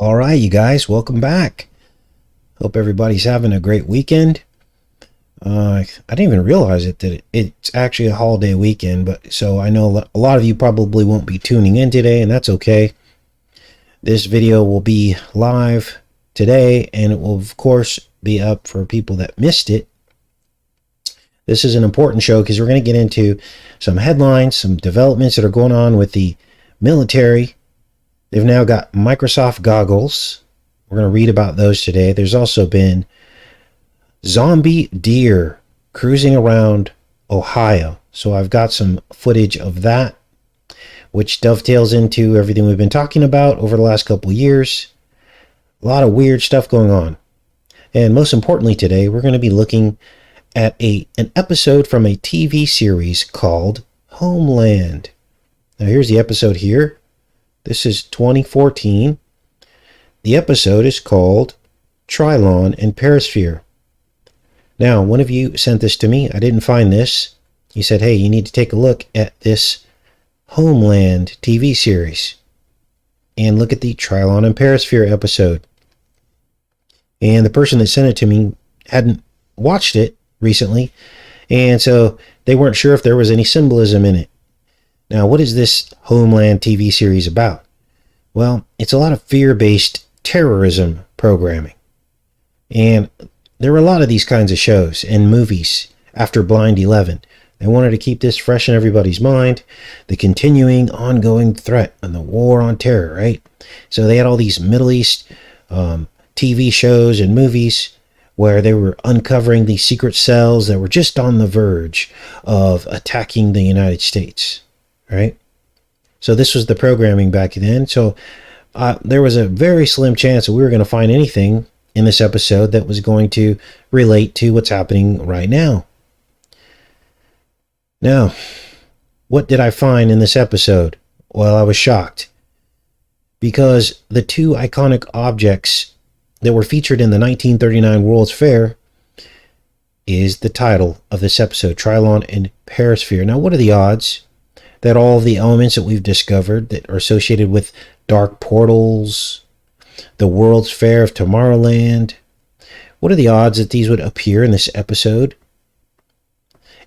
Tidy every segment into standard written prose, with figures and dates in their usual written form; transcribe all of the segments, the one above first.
All right, you guys, welcome back. Hope everybody's having a great weekend. I didn't even realize that it's actually a holiday weekend, but so I know a lot of you probably won't be tuning in today, and that's okay. This video will be live today, and it will, of course, be up for people that missed it. This is an important show because we're going to get into some headlines, some developments that are going on with the military. They've now got Microsoft goggles. We're going to read about those today. There's also been zombie deer cruising around Ohio. So I've got some footage of that, which dovetails into everything we've been talking about over the last couple of years. A lot of weird stuff going on. And most importantly today, we're going to be looking at an episode from a TV series called Homeland. Now here's the episode here. This is 2014. The episode is called Trylon and Perisphere. Now, one of you sent this to me. I didn't find this. You said, hey, you need to take a look at this Homeland TV series and look at the Trylon and Perisphere episode. And the person that sent it to me hadn't watched it recently, and so they weren't sure if there was any symbolism in it. Now, what is this Homeland TV series about? Well, it's a lot of fear-based terrorism programming. And there were a lot of these kinds of shows and movies after Blind 11. They wanted to keep this fresh in everybody's mind, the continuing, ongoing threat and the war on terror, right? So they had all these Middle East TV shows and movies where they were uncovering these secret cells that were just on the verge of attacking the United States, right? So this was the programming back then. So there was a very slim chance that we were going to find anything in this episode that was going to relate to what's happening right now. Now, what did I find in this episode? Well, I was shocked because the two iconic objects that were featured in the 1939 World's Fair is the title of this episode, Trylon and Perisphere. Now, what are the odds that all of the elements that we've discovered that are associated with dark portals, the World's Fair of Tomorrowland, what are the odds that these would appear in this episode?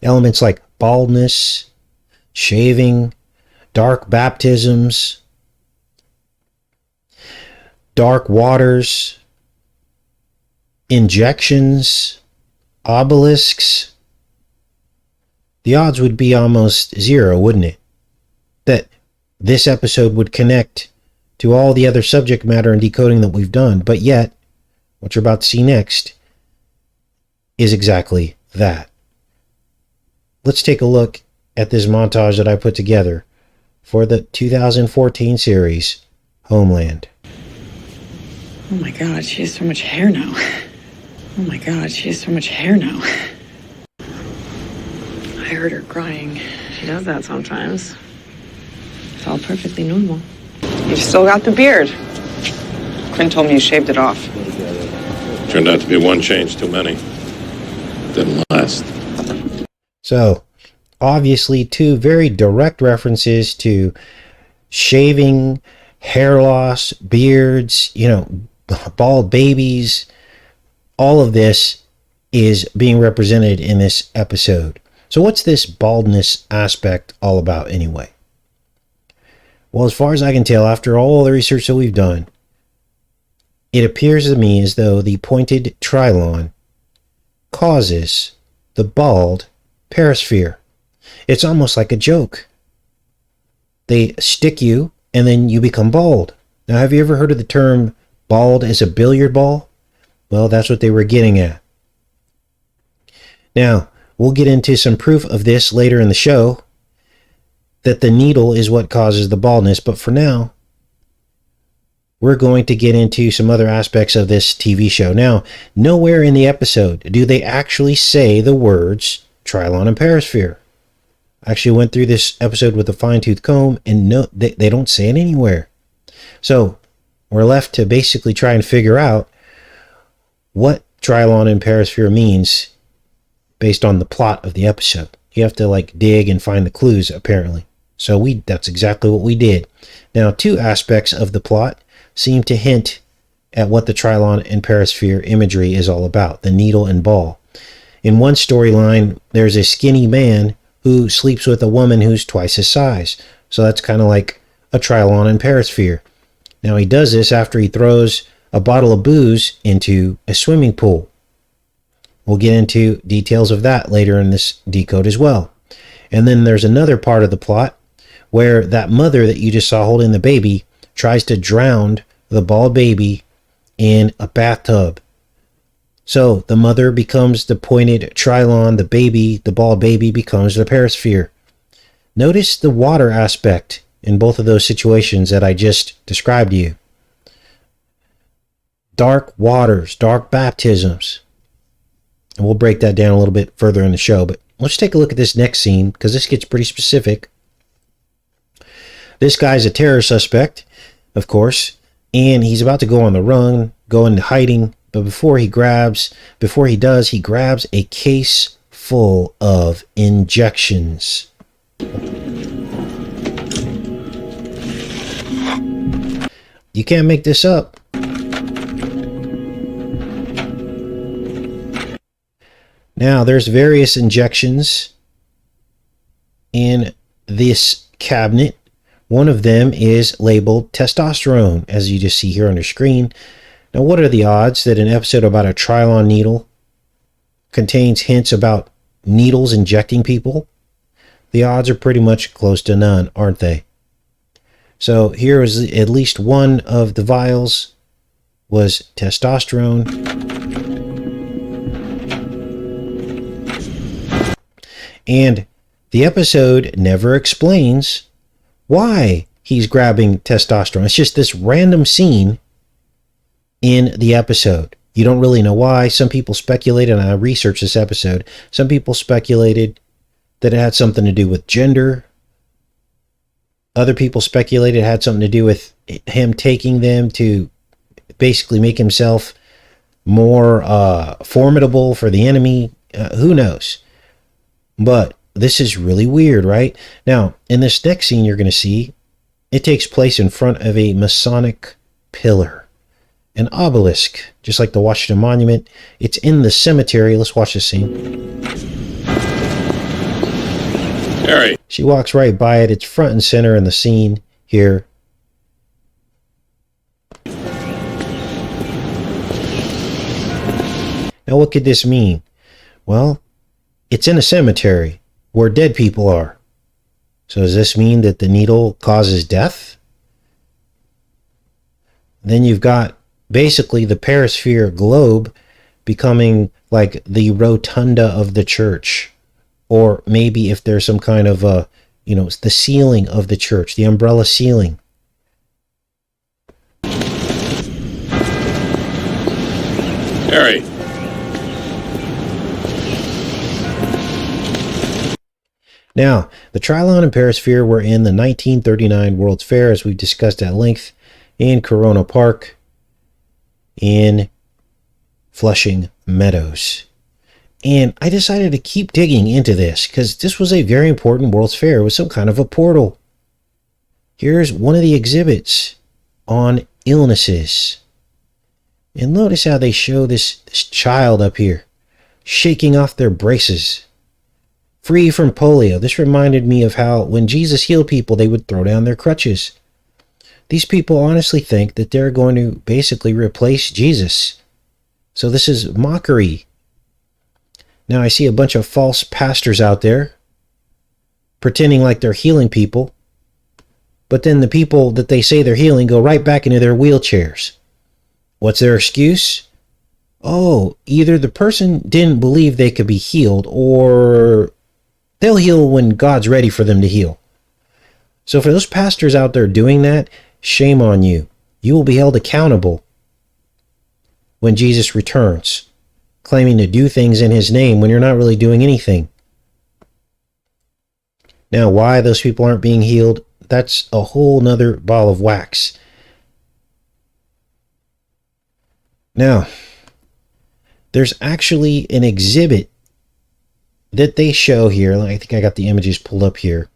Elements like baldness, shaving, dark baptisms, dark waters, injections, obelisks. The odds would be almost zero, wouldn't it? That this episode would connect to all the other subject matter and decoding that we've done. But yet, what you're about to see next is exactly that. Let's take a look at this montage that I put together for the 2014 series, Homeland. Oh my God, she has so much hair now. Oh my God, she has so much hair now. I heard her crying. She does that sometimes. It's all perfectly normal. You've still got the beard. Quinn told me you shaved it off. Turned out to be one change too many. Didn't last. So, obviously, two very direct references to shaving, hair loss, beards, bald babies. All of this is being represented in this episode. So what's this baldness aspect all about anyway? Well, as far as I can tell, after all the research that we've done, it appears to me as though the pointed Trylon causes the bald Perisphere. It's almost like a joke. They stick you and then you become bald. Now, have you ever heard of the term bald as a billiard ball? Well, that's what they were getting at. Now, we'll get into some proof of this later in the show, that the needle is what causes the baldness. But for now, we're going to get into some other aspects of this TV show. Now, nowhere in the episode do they actually say the words Trylon and Perisphere. I actually went through this episode with a fine-tooth comb, and no, they don't say it anywhere. So we're left to basically try and figure out what Trylon and Perisphere means based on the plot of the episode. You have to dig and find the clues, apparently. So that's exactly what we did. Now, two aspects of the plot seem to hint at what the Trylon and Perisphere imagery is all about, the needle and ball. In one storyline, there's a skinny man who sleeps with a woman who's twice his size. So that's kind of like a Trylon and Perisphere. Now he does this after he throws a bottle of booze into a swimming pool. We'll get into details of that later in this decode as well. And then there's another part of the plot where that mother that you just saw holding the baby tries to drown the bald baby in a bathtub. So the mother becomes the pointed Trylon, the baby, the bald baby becomes the Perisphere. Notice the water aspect in both of those situations that I just described to you. Dark waters, dark baptisms. And we'll break that down a little bit further in the show, but let's take a look at this next scene because this gets pretty specific. This guy's a terror suspect, of course, and he's about to go on the run, go into hiding, but before he does, he grabs a case full of injections. You can't make this up. Now, there's various injections in this cabinet. One of them is labeled testosterone, as you just see here on your screen. Now, what are the odds that an episode about a Trylon needle contains hints about needles injecting people? The odds are pretty much close to none, aren't they? So here is at least one of the vials was testosterone. And the episode never explains why he's grabbing testosterone. It's just this random scene in the episode. You don't really know why. Some people speculated, and I researched this episode, some people speculated that it had something to do with gender. Other people speculated it had something to do with him taking them to basically make himself more formidable for the enemy. Who knows? But this is really weird, right? Now, in this next scene you're going to see, it takes place in front of a Masonic pillar. An obelisk, just like the Washington Monument. It's in the cemetery. Let's watch this scene. Harry. She walks right by it. It's front and center in the scene here. Now, what could this mean? Well, it's in a cemetery where dead people are. So does this mean that the needle causes death? Then you've got basically the Perisphere globe becoming like the rotunda of the church. Or maybe if there's some kind of, the ceiling of the church, the umbrella ceiling. Harry. Now, the Trylon and Perisphere were in the 1939 World's Fair, as we've discussed at length, in Corona Park in Flushing Meadows. And I decided to keep digging into this because this was a very important World's Fair with some kind of a portal. Here's one of the exhibits on illnesses. And notice how they show this child up here shaking off their braces. Free from polio. This reminded me of how when Jesus healed people, they would throw down their crutches. These people honestly think that they're going to basically replace Jesus. So this is mockery. Now I see a bunch of false pastors out there pretending like they're healing people. But then the people that they say they're healing go right back into their wheelchairs. What's their excuse? Oh, either the person didn't believe they could be healed, or they'll heal when God's ready for them to heal. So for those pastors out there doing that, shame on you. You will be held accountable when Jesus returns, claiming to do things in his name when you're not really doing anything. Now, why those people aren't being healed, that's a whole nother ball of wax. Now, there's actually an exhibit that they show here. I think I got the images pulled up here.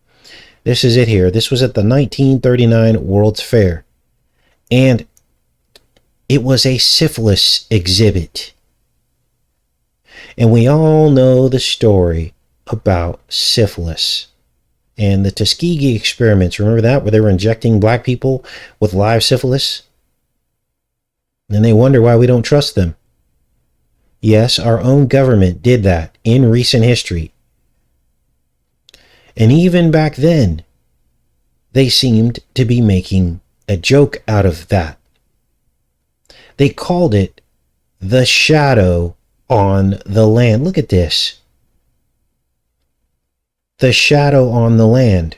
This is it here. This was at the 1939 World's Fair. And It was a syphilis exhibit. And we all know the story about syphilis and the Tuskegee experiments. Remember that, where they were injecting black people with live syphilis? And they wonder why we don't trust them. Yes, our own government did that in recent history. And even back then, they seemed to be making a joke out of that. They called it the shadow on the land. Look at this. The shadow on the land.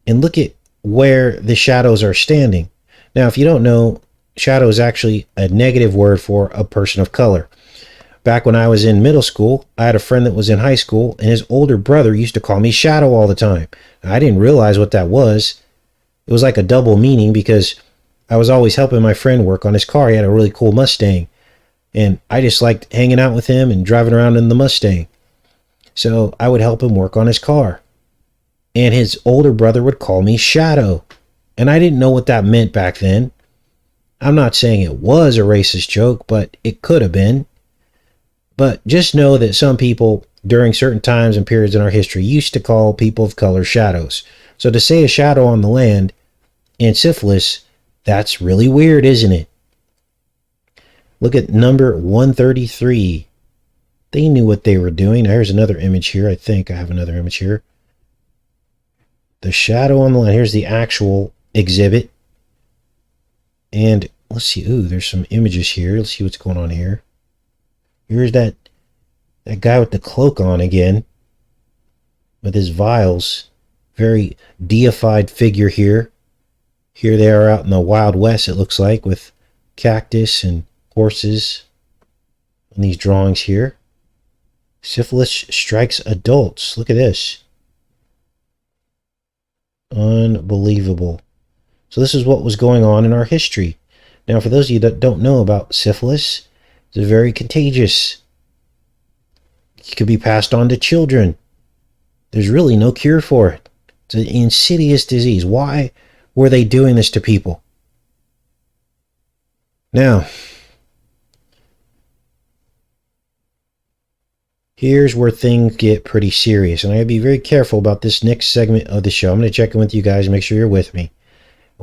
And look at where the shadows are standing. Now, if you don't know, shadow is actually a negative word for a person of color. Back when I was in middle school, I had a friend that was in high school, and his older brother used to call me Shadow all the time. I didn't realize what that was. It was like a double meaning, because I was always helping my friend work on his car. He had a really cool Mustang, and I just liked hanging out with him and driving around in the Mustang. So I would help him work on his car. And his older brother would call me Shadow. And I didn't know what that meant back then. I'm not saying it was a racist joke, but it could have been. But just know that some people during certain times and periods in our history used to call people of color shadows. So to say a shadow on the land in syphilis, that's really weird, isn't it? Look at number 133. They knew what they were doing. Here's another image here. I think I have another image here. The shadow on the land. Here's the actual exhibit. And let's see. Ooh, there's some images here. Let's see what's going on here. Here's that guy with the cloak on again, with his vials. Very deified figure here. Here they are out in the Wild West, it looks like, with cactus and horses in these drawings here. Syphilis strikes adults. Look at this. Unbelievable. So this is what was going on in our history. Now, for those of you that don't know about syphilis, it's very contagious. It could be passed on to children. There's really no cure for it. It's an insidious disease. Why were they doing this to people? Now, here's where things get pretty serious. And I gotta be very careful about this next segment of the show. I'm going to check in with you guys and make sure you're with me.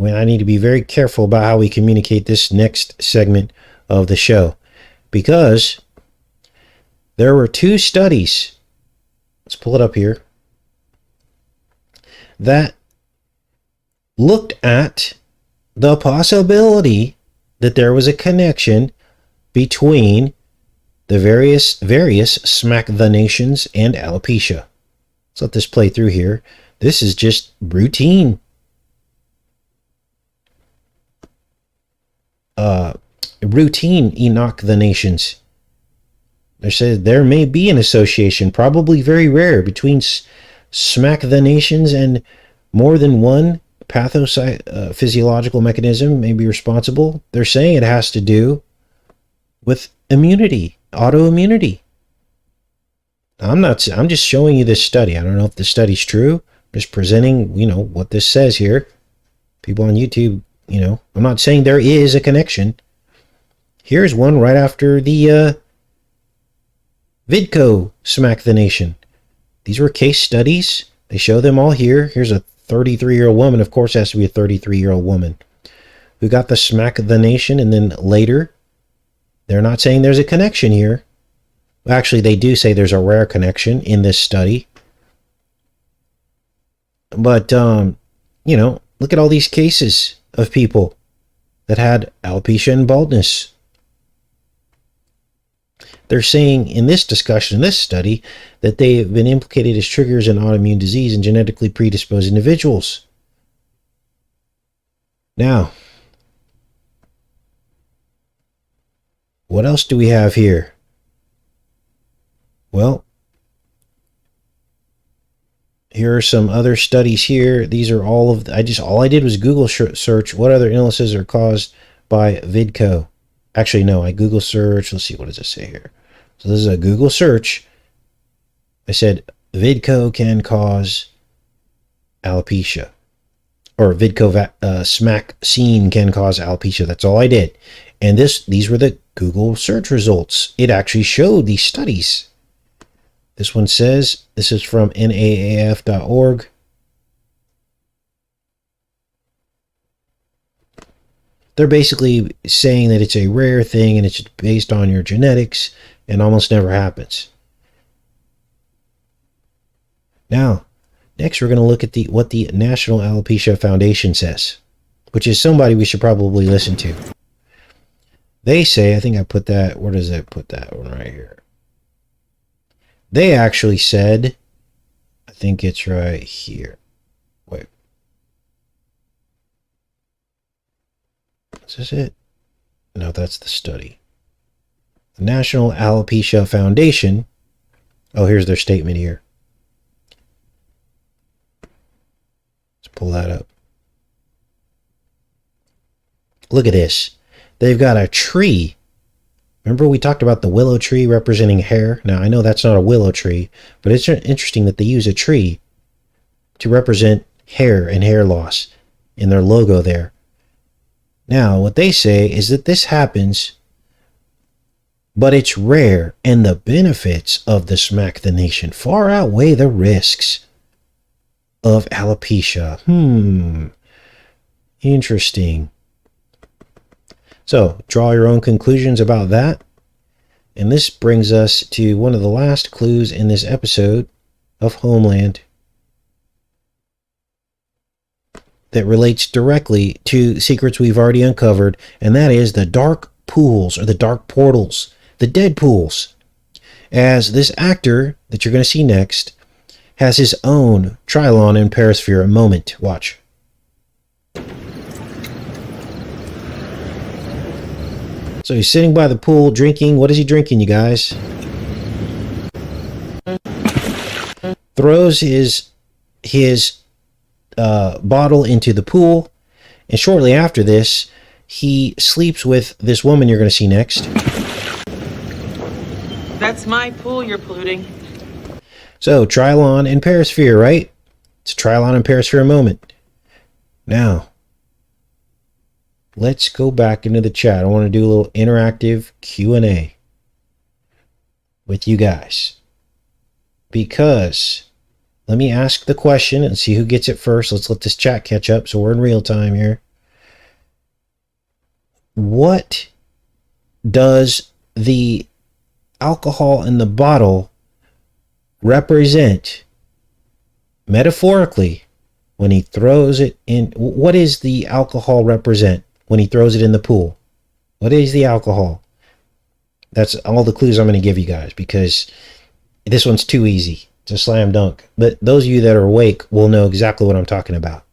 I need to be very careful about how we communicate this next segment of the show. Because there were two studies, let's pull it up here, that looked at the possibility that there was a connection between the various smack the nations and alopecia. Let's let this play through here. This is just routine. Routine Enoch the nations. They said there may be an association, probably very rare, between smack the nations and more than one pathophysiological mechanism may be responsible. They're saying it has to do with immunity, autoimmunity. I'm just showing you this study. I don't know if the study's true. I'm just presenting, what this says here. People on YouTube, I'm not saying there is a connection. Here's one right after the Vidco Smack the Nation. These were case studies. They show them all here. Here's a 33-year-old woman. Of course, it has to be a 33-year-old woman who got the Smack the Nation. And then later, they're not saying there's a connection here. Actually, they do say there's a rare connection in this study. But, look at all these cases of people that had alopecia and baldness. They're saying in this discussion, in this study, that they have been implicated as triggers in autoimmune disease in genetically predisposed individuals. Now, what else do we have here? Well, here are some other studies here. These are all of all I did was Google search what other illnesses are caused by Vidco. Actually, no, I Google search. Let's see, what does it say here? So this is a Google search. I said Vidco can cause alopecia. or smack scene can cause alopecia. That's all I did. And these were the Google search results. It actually showed these studies. This one says, this is from naaf.org. They're basically saying that it's a rare thing and it's based on your genetics and almost never happens. Now, next we're going to look at what the National Alopecia Foundation says, which is somebody we should probably listen to. They say, I think I put that, where does it put that one right here? They actually said, I think it's right here. Wait. Is this it? No, that's the study. The National Alopecia Foundation. Oh, here's their statement here. Let's pull that up. Look at this. They've got a tree. Remember we talked about the willow tree representing hair? Now, I know that's not a willow tree, but it's interesting that they use a tree to represent hair and hair loss in their logo there. Now, what they say is that this happens, but it's rare, and the benefits of the Smack the Nation far outweigh the risks of alopecia. Interesting. So, draw your own conclusions about that. And this brings us to one of the last clues in this episode of Homeland that relates directly to secrets we've already uncovered, and that is the dark pools, or the dark portals, the dead pools. As this actor that you're going to see next has his own Trylon and Perisphere moment. Watch. So he's sitting by the pool drinking. What is he drinking, you guys? Throws his bottle into the pool, and shortly after this, he sleeps with this woman you're going to see next. That's my pool you're polluting. So, Trylon and Perisphere, right? It's a Trylon and Perisphere moment. Now, let's go back into the chat. I want to do a little interactive Q&A with you guys. Because, let me ask the question and see who gets it first. Let's let this chat catch up so we're in real time here. What does the alcohol in the bottle represent metaphorically when he throws it in? What does the alcohol represent when he throws it in the pool? What is the alcohol? That's all the clues I'm going to give you guys, because this one's too easy. It's a slam dunk. But those of you that are awake will know exactly what I'm talking about.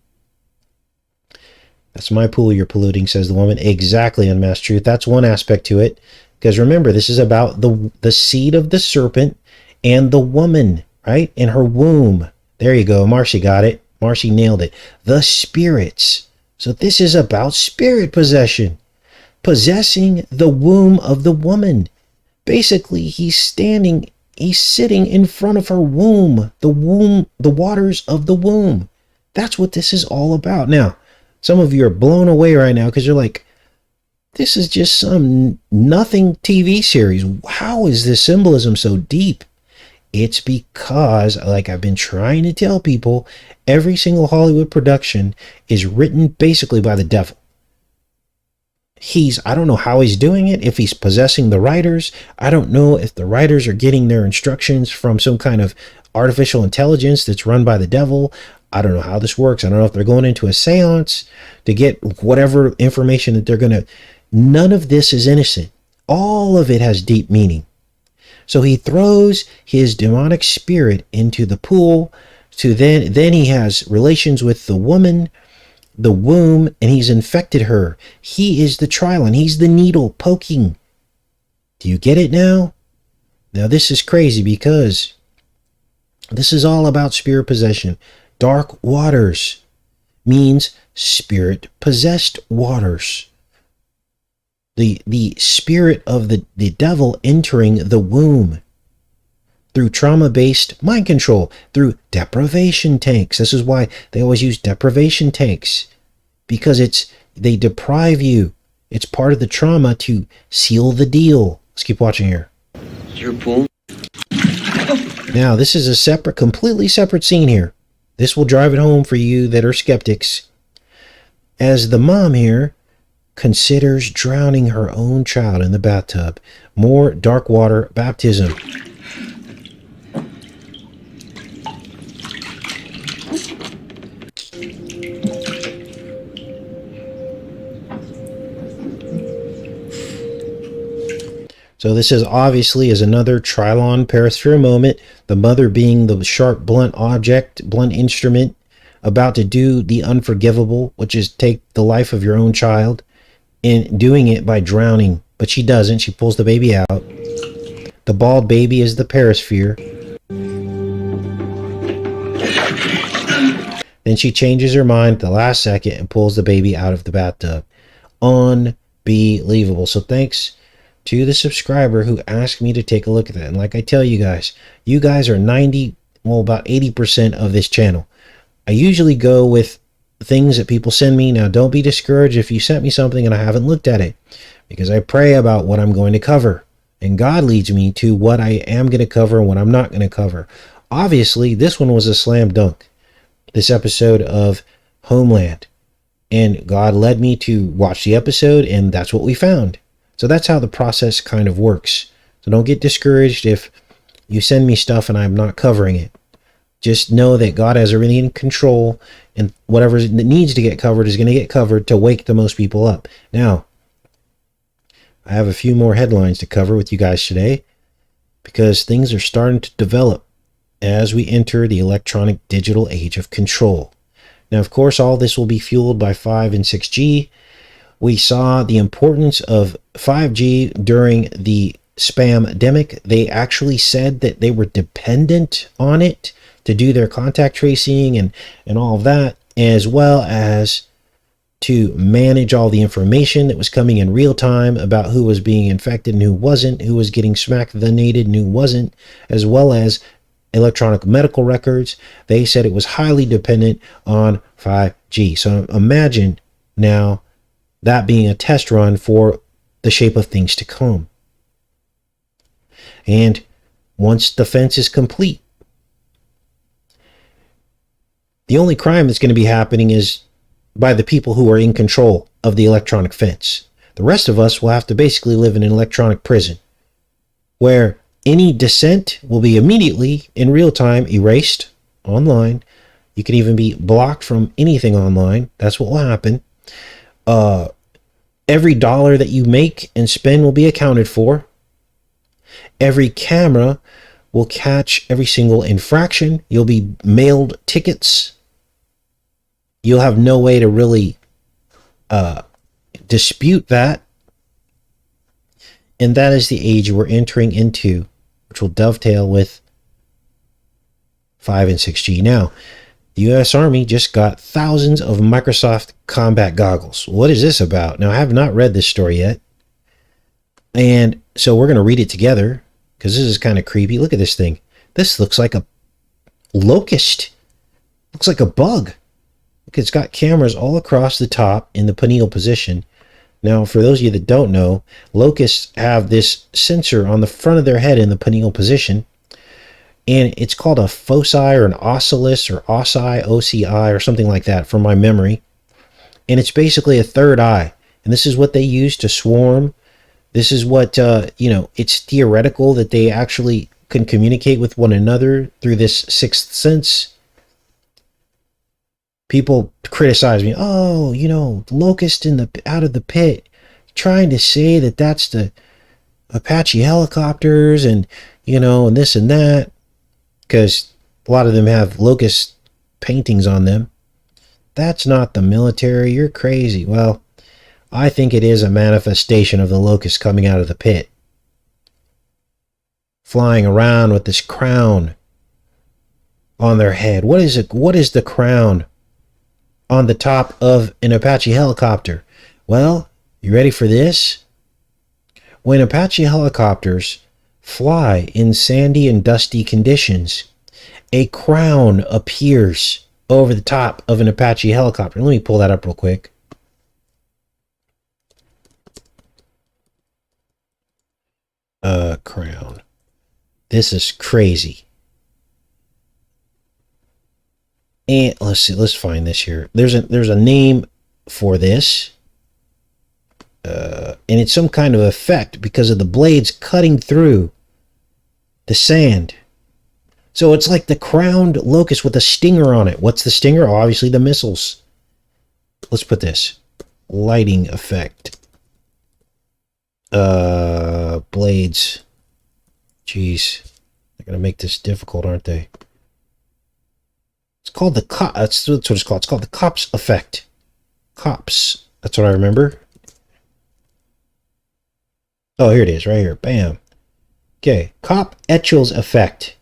That's my pool you're polluting, says the woman. Exactly, Unmasked Truth. That's one aspect to it. Because remember, this is about the seed of the serpent and the woman, right? In her womb. There you go. Marcy got it. Marcy nailed it. The spirits. So this is about spirit possession. Possessing the womb of the woman. Basically, he's sitting in front of her womb. The waters of the womb. That's what this is all about. Now, some of you are blown away right now because you're like, this is just some nothing TV series. How is this symbolism so deep? It's because, like I've been trying to tell people, every single Hollywood production is written basically by the devil. I don't know how he's doing it, if he's possessing the writers. I don't know if the writers are getting their instructions from some kind of artificial intelligence that's run by the devil. I don't know how this works. I don't know if they're going into a seance to get whatever information that they're going to. None of this is innocent. All of it has deep meaning. So he throws his demonic spirit into the pool. To then he has relations with the woman, the womb, and he's infected her. He is the Trylon. He's the needle poking. Do you get it now? Now this is crazy because this is all about spirit possession. Dark waters means spirit possessed waters. The spirit of the devil entering the womb. through trauma-based mind control, through deprivation tanks. This is why they always use deprivation tanks, because they deprive you. It's part of the trauma to seal the deal. Let's keep watching here. Your pool? Now, this is a completely separate scene here. This will drive it home for you that are skeptics. As the mom here considers drowning her own child in the bathtub. More dark water baptism. So this is obviously another Trylon Perisphere moment. The mother being the sharp, blunt object, blunt instrument, about to do the unforgivable, which is take the life of your own child, and doing it by drowning. But she doesn't. She pulls the baby out. The bald baby is the Perisphere. Then she changes her mind at the last second and pulls the baby out of the bathtub. Unbelievable. So thanks to the subscriber who asked me to take a look at that. And like I tell you guys are about 80% of this channel. I usually go with things that people send me. Now, don't be discouraged if you sent me something and I haven't looked at it, because I pray about what I'm going to cover. And God leads me to what I am going to cover and what I'm not going to cover. Obviously, this one was a slam dunk, this episode of Homeland. And God led me to watch the episode, and that's what we found. So that's how the process kind of works. So don't get discouraged if you send me stuff and I'm not covering it. Just know that God has everything in control, and whatever needs to get covered is going to get covered to wake the most people up. Now, I have a few more headlines to cover with you guys today, because things are starting to develop as we enter the electronic digital age of control. Now, of course, all this will be fueled by 5 and 6G. We saw the importance of 5G during the spam-demic. They actually said that they were dependent on it to do their contact tracing and all of that, as well as to manage all the information that was coming in real time about who was being infected and who wasn't, who was getting smack vaccinated and who wasn't, as well as electronic medical records. They said it was highly dependent on 5G. So imagine now that being a test run for the shape of things to come. And once the fence is complete, the only crime that's going to be happening is by the people who are in control of the electronic fence. The rest of us will have to basically live in an electronic prison, where any dissent will be immediately in real time erased online. You can even be blocked from anything online. That's what will happen. Every dollar that you make and spend will be accounted for. Every camera will catch every single infraction. You'll be mailed tickets. You'll have no way to really dispute that. And that is the age we're entering into, which will dovetail with 5 and 6G. Now, the U.S. Army just got thousands of Microsoft combat goggles. What is this about? Now, I have not read this story yet. And so we're going to read it together, because this is kind of creepy. Look at this thing. This looks like a locust. Looks like a bug. Look, it's got cameras all across the top in the pineal position. Now, for those of you that don't know, locusts have this sensor on the front of their head in the pineal position. And it's called a foci or an oculus or OCI or something like that from my memory. And it's basically a third eye. And this is what they use to swarm. This is what, it's theoretical that they actually can communicate with one another through this sixth sense. People criticize me. Oh, the locust out of the pit, trying to say that that's the Apache helicopters and, and this and that. Because a lot of them have locust paintings on them. That's not the military. You're crazy. Well, I think it is a manifestation of the locust coming out of the pit, flying around with this crown on their head. What is it? What is the crown on the top of an Apache helicopter? Well, you ready for this? When Apache helicopters fly in sandy and dusty conditions. A crown appears over the top of an Apache helicopter. Let me pull that up real quick. Crown. This is crazy. And let's see, let's find this here. There's a name for this. And it's some kind of effect because of the blades cutting through the sand. So it's like the crowned locust with a stinger on it. What's the stinger? Oh, obviously the missiles. Let's put this. Lighting effect. Blades. Jeez. They're going to make this difficult, aren't they? It's called the that's what it's called. It's called the Kops effect. Kops. That's what I remember. Oh, here it is, right here. Bam. Okay. Kopp-Etchells effect.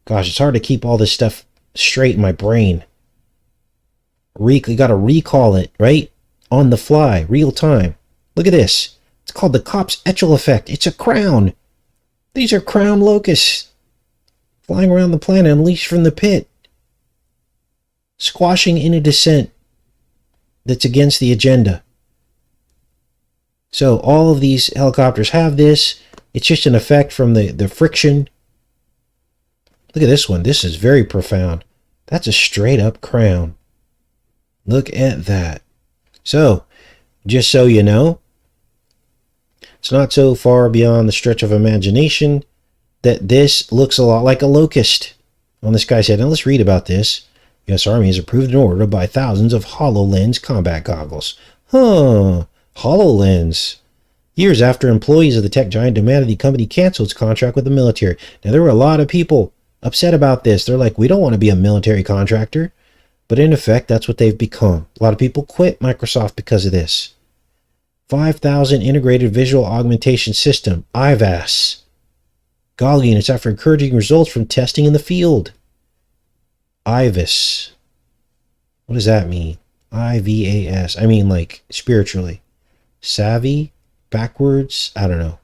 Gosh, it's hard to keep all this stuff straight in my brain. You got to recall it, right? On the fly, real time. Look at this. It's called the Kops-Etchell effect. It's a crown. These are crown locusts flying around the planet, unleashed from the pit, squashing in a descent that's against the agenda. So all of these helicopters have this. It's just an effect from the friction. Look at this one. This is very profound. That's a straight up crown. Look at that. So, just so you know, it's not so far beyond the stretch of imagination that this looks a lot like a locust on this guy's head. Now let's read about this. U.S. Army has approved an order to buy thousands of HoloLens combat goggles. HoloLens. Years after employees of the tech giant demanded the company cancel its contract with the military. Now there were a lot of people upset about this. They're like, we don't want to be a military contractor. But in effect, that's what they've become. A lot of people quit Microsoft because of this. 5,000 Integrated Visual Augmentation System, IVAS. Goggle units after encouraging results from testing in the field. IVAS. What does that mean? IVAS. I mean, like, spiritually. Savvy? Backwards? I don't know.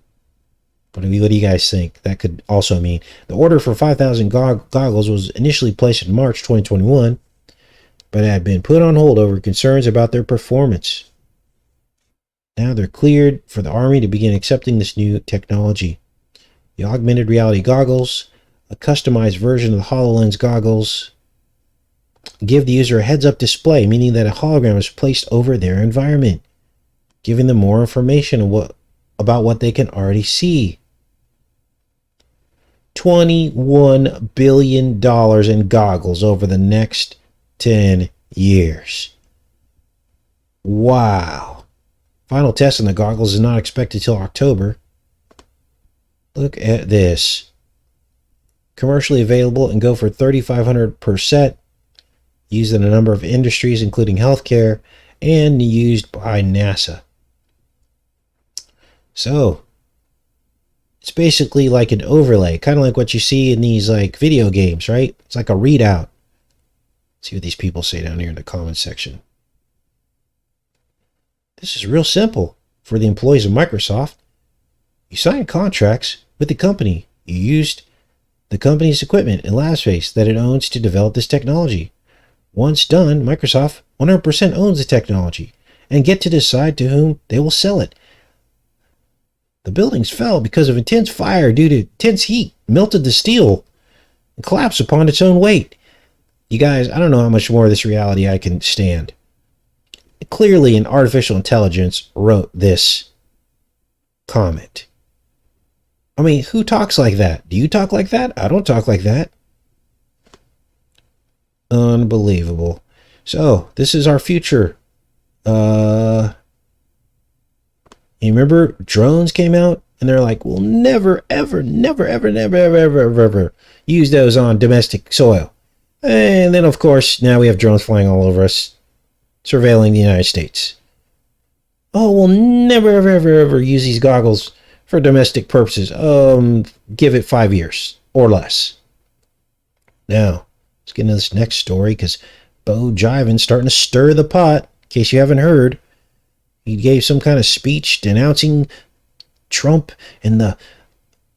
What do you guys think that could also mean? The order for 5,000 goggles was initially placed in March 2021, but had been put on hold over concerns about their performance. Now they're cleared for the Army to begin accepting this new technology. The augmented reality goggles, a customized version of the HoloLens goggles, give the user a heads-up display, meaning that a hologram is placed over their environment, giving them more information about what they can already see. $21 billion in goggles over the next 10 years. Wow. Final test on the goggles is not expected till October. Look at this. Commercially available and go for $3,500 per set. Used in a number of industries, including healthcare, and used by NASA. So, it's basically like an overlay, kind of like what you see in these like video games, right? It's like a readout. Let's see what these people say down here in the comments section. This is real simple for the employees of Microsoft. You signed contracts with the company. You used the company's equipment and lab space that it owns to develop this technology. Once done, Microsoft 100% owns the technology and get to decide to whom they will sell it. The buildings fell because of intense fire due to intense heat, melted the steel, and collapsed upon its own weight. You guys, I don't know how much more of this reality I can stand. Clearly, an artificial intelligence wrote this comment. I mean, who talks like that? Do you talk like that? I don't talk like that. Unbelievable. So, this is our future. You remember drones came out and they're like, we'll never, ever, never, ever, never, ever, ever, ever, ever use those on domestic soil. And then, of course, now we have drones flying all over us, surveilling the United States. Oh, we'll never, ever, ever, ever use these goggles for domestic purposes. Give it 5 years or less. Now, let's get into this next story because Bo Jiven's starting to stir the pot. In case you haven't heard, he gave some kind of speech denouncing Trump and the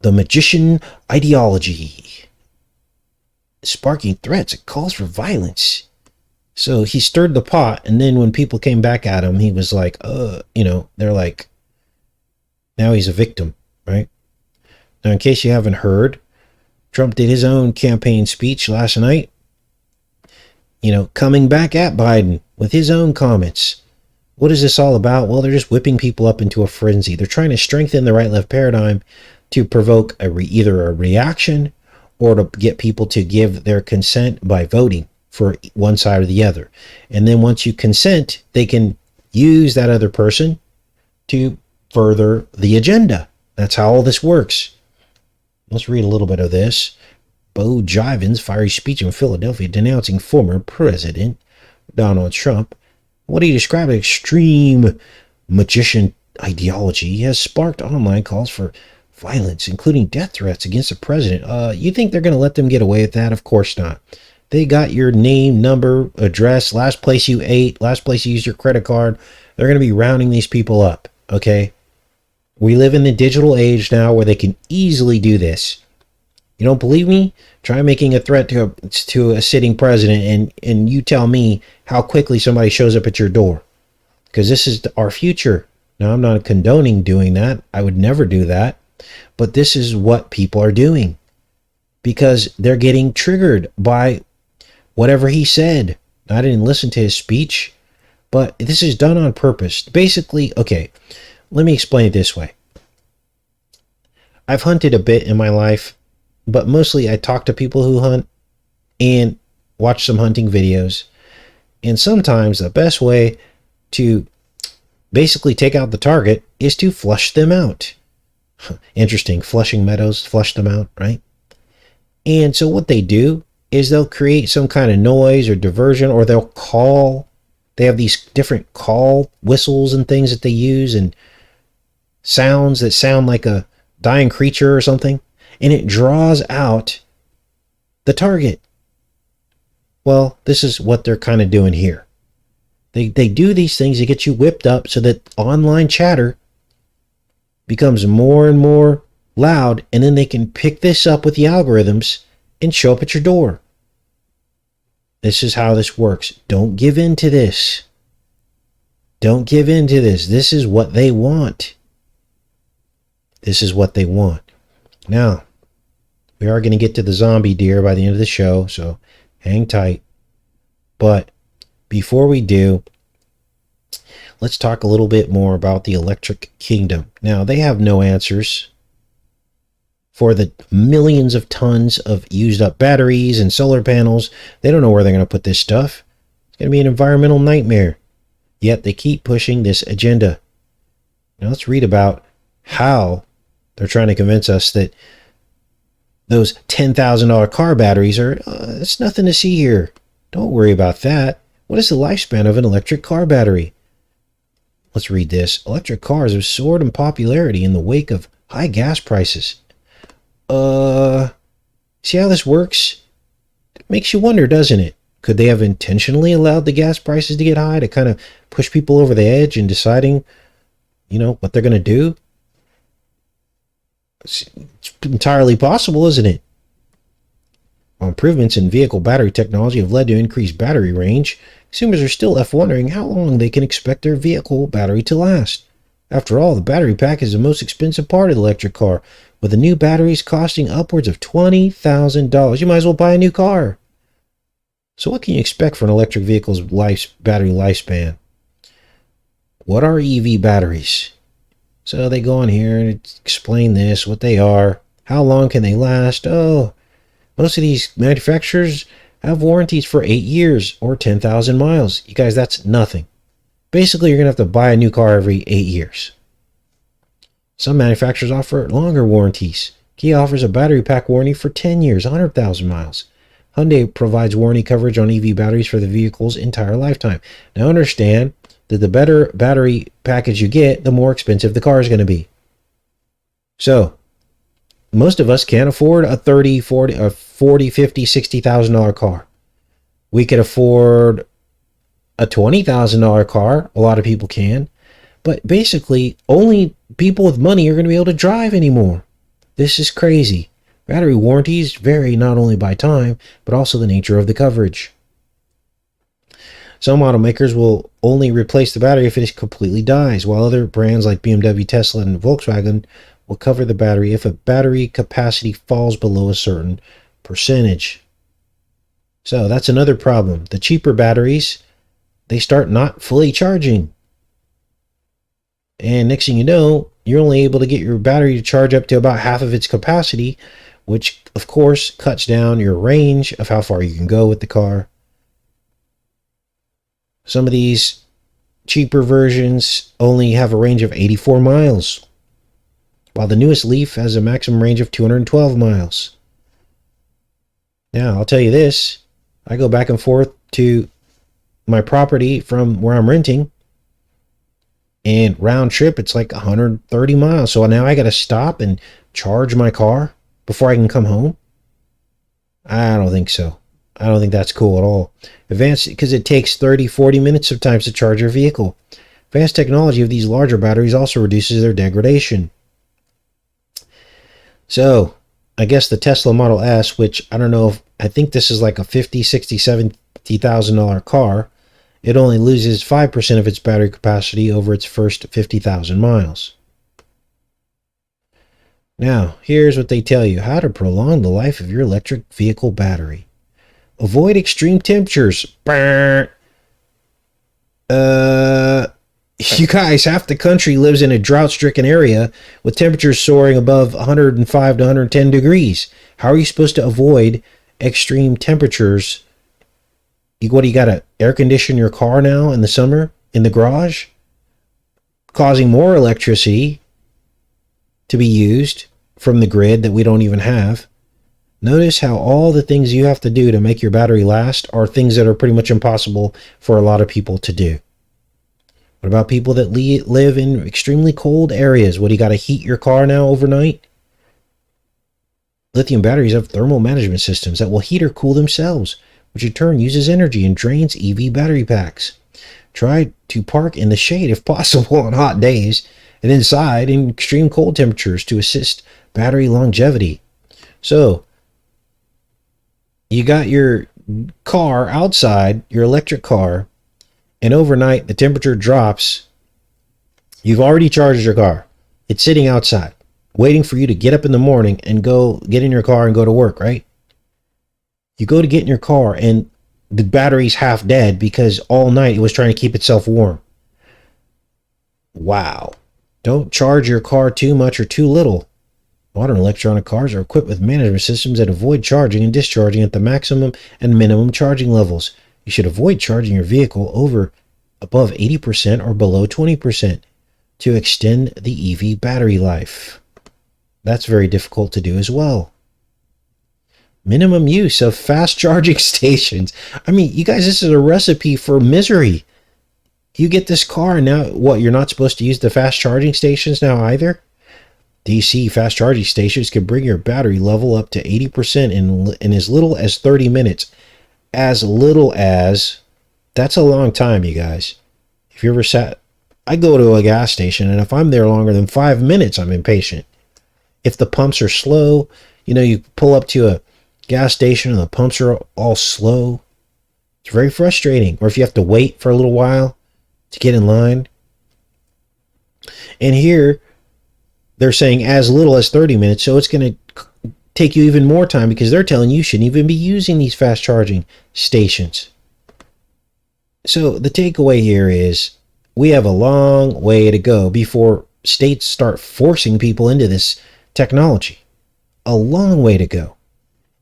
the magician ideology, sparking threats and calls for violence. So he stirred the pot, and then when people came back at him, he was like, they're like, now he's a victim, right? Now, in case you haven't heard, Trump did his own campaign speech last night, coming back at Biden with his own comments. What is this all about? Well, they're just whipping people up into a frenzy. They're trying to strengthen the right-left paradigm to provoke either a reaction or to get people to give their consent by voting for one side or the other. And then once you consent, they can use that other person to further the agenda. That's how all this works. Let's read a little bit of this. Bo Jiven's fiery speech in Philadelphia denouncing former President Donald Trump. What he described as extreme magician ideology has sparked online calls for violence, including death threats against the president. You think they're going to let them get away with that? Of course not. They got your name, number, address, last place you ate, last place you used your credit card. They're going to be rounding these people up, okay? We live in the digital age now where they can easily do this. You don't believe me? Try making a threat to a sitting president and you tell me how quickly somebody shows up at your door. Because this is our future. Now, I'm not condoning doing that. I would never do that. But this is what people are doing. Because they're getting triggered by whatever he said. I didn't listen to his speech, but this is done on purpose. Basically, okay, let me explain it this way. I've hunted a bit in my life, but mostly I talk to people who hunt and watch some hunting videos. And sometimes the best way to basically take out the target is to flush them out. Interesting, flushing meadows, flush them out, right? And so what they do is they'll create some kind of noise or diversion, or they'll call. They have these different call whistles and things that they use, and sounds that sound like a dying creature or something, and it draws out the target. Well, this is what they're kind of doing here. They do these things to get you whipped up so that online chatter becomes more and more loud, and then they can pick this up with the algorithms and show up at your door. This is how this works. Don't give in to this. Don't give in to this. This is what they want. This is what they want. Now, we are going to get to the zombie deer by the end of the show, so hang tight. But before we do, let's talk a little bit more about the electric kingdom. Now, they have no answers for the millions of tons of used up batteries and solar panels. They don't know where they're going to put this stuff. It's going to be an environmental nightmare. Yet they keep pushing this agenda. Now let's read about how they're trying to convince us that those $10,000 car batteries are, it's nothing to see here. Don't worry about that. What is the lifespan of an electric car battery? Let's read this. Electric cars have soared in popularity in the wake of high gas prices. See how this works? It makes you wonder, doesn't it? Could they have intentionally allowed the gas prices to get high to kind of push people over the edge in deciding, what they're going to do? It's entirely possible, isn't it? While improvements in vehicle battery technology have led to increased battery range, consumers are still left wondering how long they can expect their vehicle battery to last. After all, the battery pack is the most expensive part of the electric car, with the new batteries costing upwards of $20,000. You might as well buy a new car. So what can you expect for an electric vehicle's battery lifespan? What are EV batteries? So they go on here and explain this, what they are, how long can they last. Oh, most of these manufacturers have warranties for 8 years or 10,000 miles. You guys, that's nothing. Basically, you're going to have to buy a new car every 8 years. Some manufacturers offer longer warranties. Kia offers a battery pack warranty for 10 years, 100,000 miles. Hyundai provides warranty coverage on EV batteries for the vehicle's entire lifetime. Now understand that the better battery package you get, the more expensive the car is going to be. So, most of us can't afford a $30, $40, $50, $60,000 car. We could afford a $20,000 car. A lot of people can. But basically, only people with money are going to be able to drive anymore. This is crazy. Battery warranties vary not only by time, but also the nature of the coverage. Some automakers will only replace the battery if it completely dies, while other brands like BMW, Tesla, and Volkswagen will cover the battery if a battery capacity falls below a certain percentage. So that's another problem. The cheaper batteries, they start not fully charging. And next thing you know, you're only able to get your battery to charge up to about half of its capacity, which of course cuts down your range of how far you can go with the car. Some of these cheaper versions only have a range of 84 miles, while the newest Leaf has a maximum range of 212 miles. Now, I'll tell you this, I go back and forth to my property from where I'm renting, and round trip, it's like 130 miles. So now I got to stop and charge my car before I can come home. I don't think so. I don't think that's cool at all. Advanced, because it takes 30-40 minutes sometimes to charge your vehicle. Advanced technology of these larger batteries also reduces their degradation. So, I guess the Tesla Model S, which I don't know if, I think this is like a $50,000, $60,000, $70,000 car, it only loses 5% of its battery capacity over its first 50,000 miles. Now, here's what they tell you. How to prolong the life of your electric vehicle battery. Avoid extreme temperatures. You guys, half the country lives in a drought-stricken area with temperatures soaring above 105 to 110 degrees. How are you supposed to avoid extreme temperatures? What, you got to air condition your car now in the summer in the garage? Causing more electricity to be used from the grid that we don't even have. Notice how all the things you have to do to make your battery last are things that are pretty much impossible for a lot of people to do. What about people that live in extremely cold areas? What, do you got to heat your car now overnight? Lithium batteries have thermal management systems that will heat or cool themselves, which in turn uses energy and drains EV battery packs. Try to park in the shade if possible on hot days, and inside in extreme cold temperatures to assist battery longevity. So, you got your car outside, your electric car, and overnight the temperature drops. You've already charged your car. It's sitting outside, waiting for you to get up in the morning and go get in your car and go to work, right? You go to get in your car and the battery's half dead because all night it was trying to keep itself warm. Wow. Don't charge your car too much or too little. Modern electronic cars are equipped with management systems that avoid charging and discharging at the maximum and minimum charging levels. You should avoid charging your vehicle above 80% or below 20% to extend the EV battery life. That's very difficult to do as well. Minimum use of fast charging stations. I mean, you guys, this is a recipe for misery. You get this car and now what, you're not supposed to use the fast charging stations now either? DC fast charging stations can bring your battery level up to 80% in as little as 30 minutes. As little as, that's a long time, you guys. If you ever I go to a gas station and if I'm there longer than 5 minutes, I'm impatient. If the pumps are slow, you pull up to a gas station and the pumps are all slow. It's very frustrating. Or if you have to wait for a little while to get in line. And here, they're saying as little as 30 minutes, so it's going to take you even more time because they're telling you shouldn't even be using these fast charging stations. So the takeaway here is we have a long way to go before states start forcing people into this technology. A long way to go.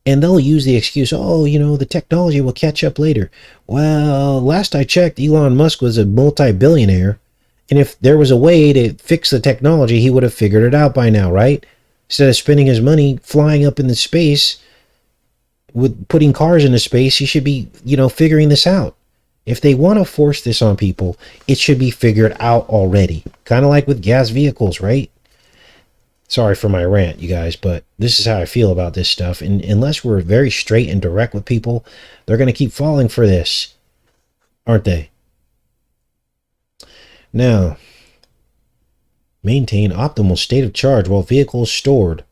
And they'll use the excuse, the technology will catch up later. Well, last I checked, Elon Musk was a multi-billionaire. And if there was a way to fix the technology, he would have figured it out by now, right? Instead of spending his money flying up into space, with putting cars into space, he should be, figuring this out. If they want to force this on people, it should be figured out already. Kind of like with gas vehicles, right? Sorry for my rant, you guys, but this is how I feel about this stuff. And unless we're very straight and direct with people, they're going to keep falling for this, aren't they? Now, maintain optimal state of charge while vehicle is stored.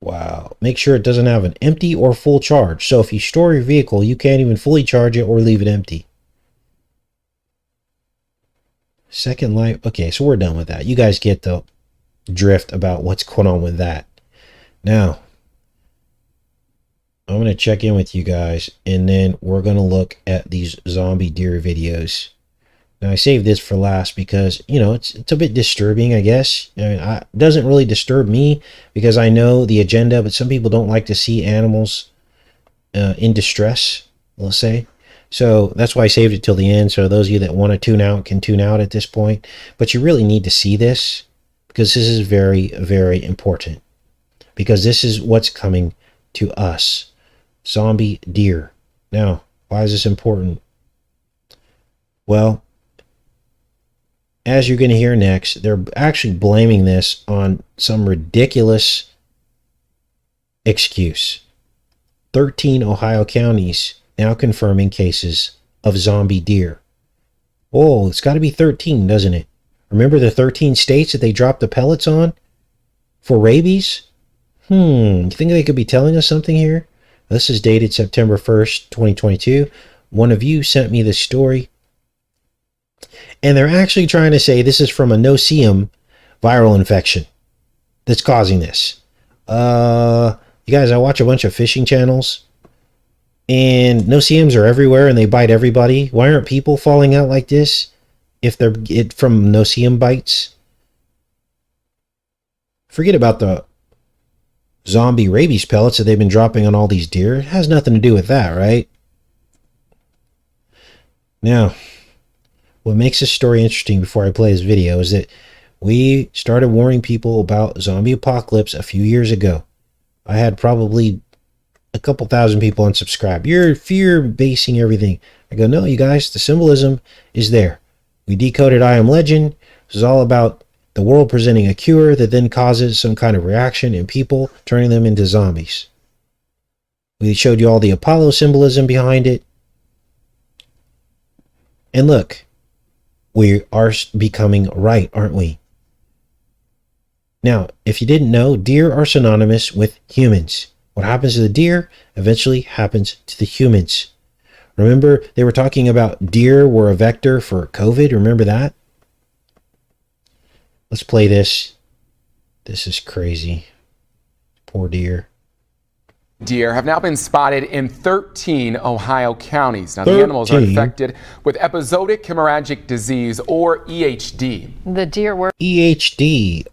Wow. Make sure it doesn't have an empty or full charge. So if you store your vehicle, you can't even fully charge it or leave it empty. Second life. Okay, so we're done with that. You guys get the drift about what's going on with that. Now, I'm going to check in with you guys, and then we're going to look at these zombie deer videos. Now, I saved this for last because, you know, it's a bit disturbing, I guess. I mean, it doesn't really disturb me because I know the agenda, but some people don't like to see animals in distress, let's say. So that's why I saved it till the end. So those of you that want to tune out can tune out at this point. But you really need to see this because this is very, very important. Because this is what's coming to us. Zombie deer. Now, why is this important? Well, as you're going to hear next, they're actually blaming this on some ridiculous excuse. 13 Ohio counties now confirming cases of zombie deer. Oh, it's got to be 13, doesn't it? Remember the 13 states that they dropped the pellets on for rabies? You think they could be telling us something here? This is dated September 1st, 2022. One of you sent me this story. And they're actually trying to say this is from a no-see-um viral infection that's causing this. You guys, I watch a bunch of fishing channels. And no-see-ums are everywhere and they bite everybody. Why aren't people falling out like this if they're from no-see-um bites? Forget about the zombie rabies pellets that they've been dropping on all these deer. It has nothing to do with that, right? Now, what makes this story interesting before I play this video is that we started warning people about zombie apocalypse a few years ago. I had probably a couple thousand people unsubscribe. You're fear-basing everything. I go, no, you guys, the symbolism is there. We decoded I Am Legend. This is all about the world presenting a cure that then causes some kind of reaction in people, turning them into zombies. We showed you all the Apollo symbolism behind it. And look, we are becoming right, aren't we? Now, if you didn't know, deer are synonymous with humans. What happens to the deer eventually happens to the humans. Remember, they were talking about deer were a vector for COVID. Remember that? Let's play this. This is crazy. Poor deer. Deer have now been spotted in 13 Ohio counties. Now, the animals are infected with episodic hemorrhagic disease, or EHD. The deer were EHD.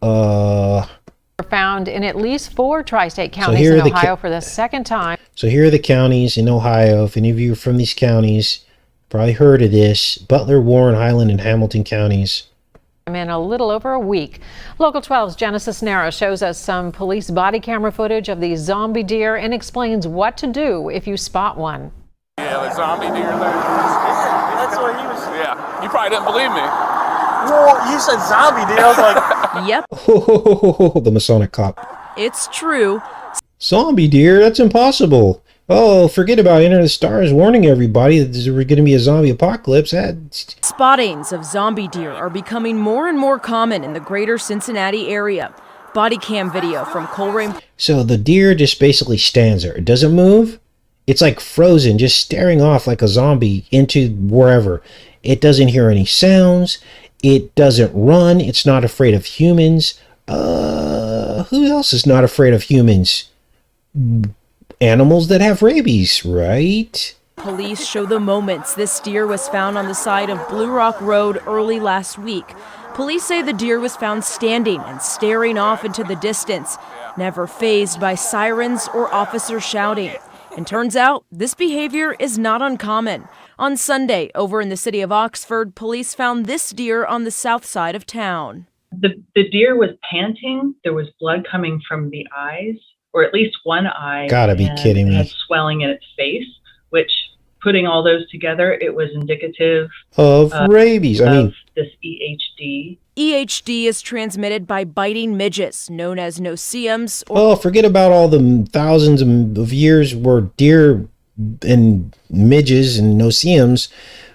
found in at least 4 tri-state counties in Ohio for the second time. So here are the counties in Ohio. If any of you are from these counties, probably heard of this. Butler, Warren, Highland, and Hamilton counties. In a little over a week. Local 12's Genesis Nara shows us some police body camera footage of these zombie deer and explains what to do if you spot one. Yeah, the zombie deer there. That's what he was. Yeah, you probably didn't believe me. Well, you said zombie deer. I was like, yep. Oh, the Masonic cop. It's true. Zombie deer? That's impossible. Oh, forget about Enterthestars warning everybody that there's going to be a zombie apocalypse. Spottings of zombie deer are becoming more and more common in the greater Cincinnati area. Body cam video from Coleraine. So the deer just basically stands there. It doesn't move. It's like frozen, just staring off like a zombie into wherever. It doesn't hear any sounds. It doesn't run. It's not afraid of humans. Who else is not afraid of humans? Animals that have rabies, right? Police show the moments this deer was found on the side of Blue Rock Road early last week. Police say the deer was found standing and staring off into the distance, never fazed by sirens or officers shouting. And turns out this behavior is not uncommon. On Sunday, over in the city of Oxford, police found this deer on the south side of town. The deer was panting. There was blood coming from the eyes, or at least one eye. Gotta be kidding me. It had swelling in its face, which, putting all those together, it was indicative of rabies. I mean, this EHD. EHD is transmitted by biting midges, known as no-see-ums. Oh, forget about all the thousands of years where deer and midges and no-see-ums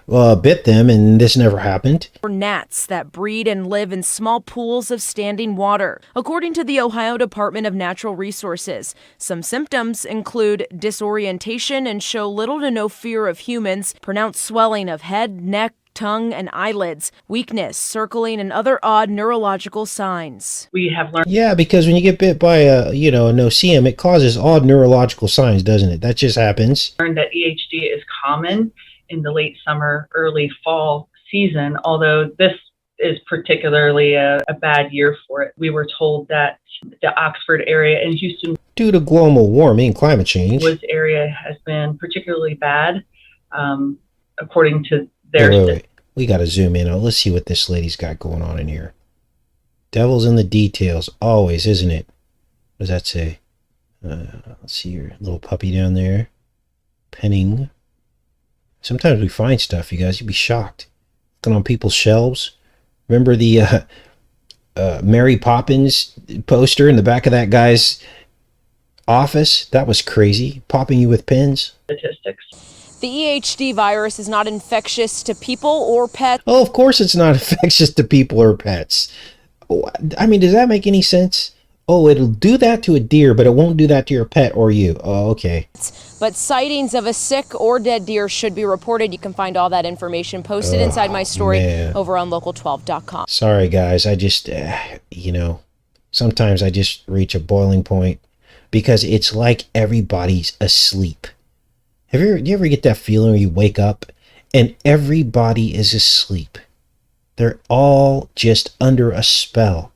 bit them, and this never happened. Or gnats that breed and live in small pools of standing water. According to the Ohio Department of Natural Resources, some symptoms include disorientation and show little to no fear of humans, pronounced swelling of head, neck, tongue, and eyelids, weakness, circling, and other odd neurological signs. We have learned. Yeah, because when you get bit by a no-see-em, it causes odd neurological signs, doesn't it? That just happens. Learned that EHD is common in the late summer, early fall season, although this is particularly a bad year for it. We were told that the Oxford area and Houston, due to global warming, climate change, Woods area has been particularly bad, according to Wait. We got to zoom in. Let's see what this lady's got going on in here. Devil's in the details, always, isn't it? What does that say? Let's see your little puppy down there. Penning. Sometimes we find stuff, you guys. You'd be shocked. Looking on people's shelves. Remember the Mary Poppins poster in the back of that guy's office? That was crazy. Popping you with pins. Statistics. The EHD virus is not infectious to people or pets. Oh, of course it's not infectious to people or pets. I mean, does that make any sense? Oh, it'll do that to a deer, but it won't do that to your pet or you. Oh, okay. But sightings of a sick or dead deer should be reported. You can find all that information posted inside my story over on local12.com. Sorry, guys. I just, sometimes I just reach a boiling point because it's like everybody's asleep. Do you ever get that feeling where you wake up and everybody is asleep? They're all just under a spell.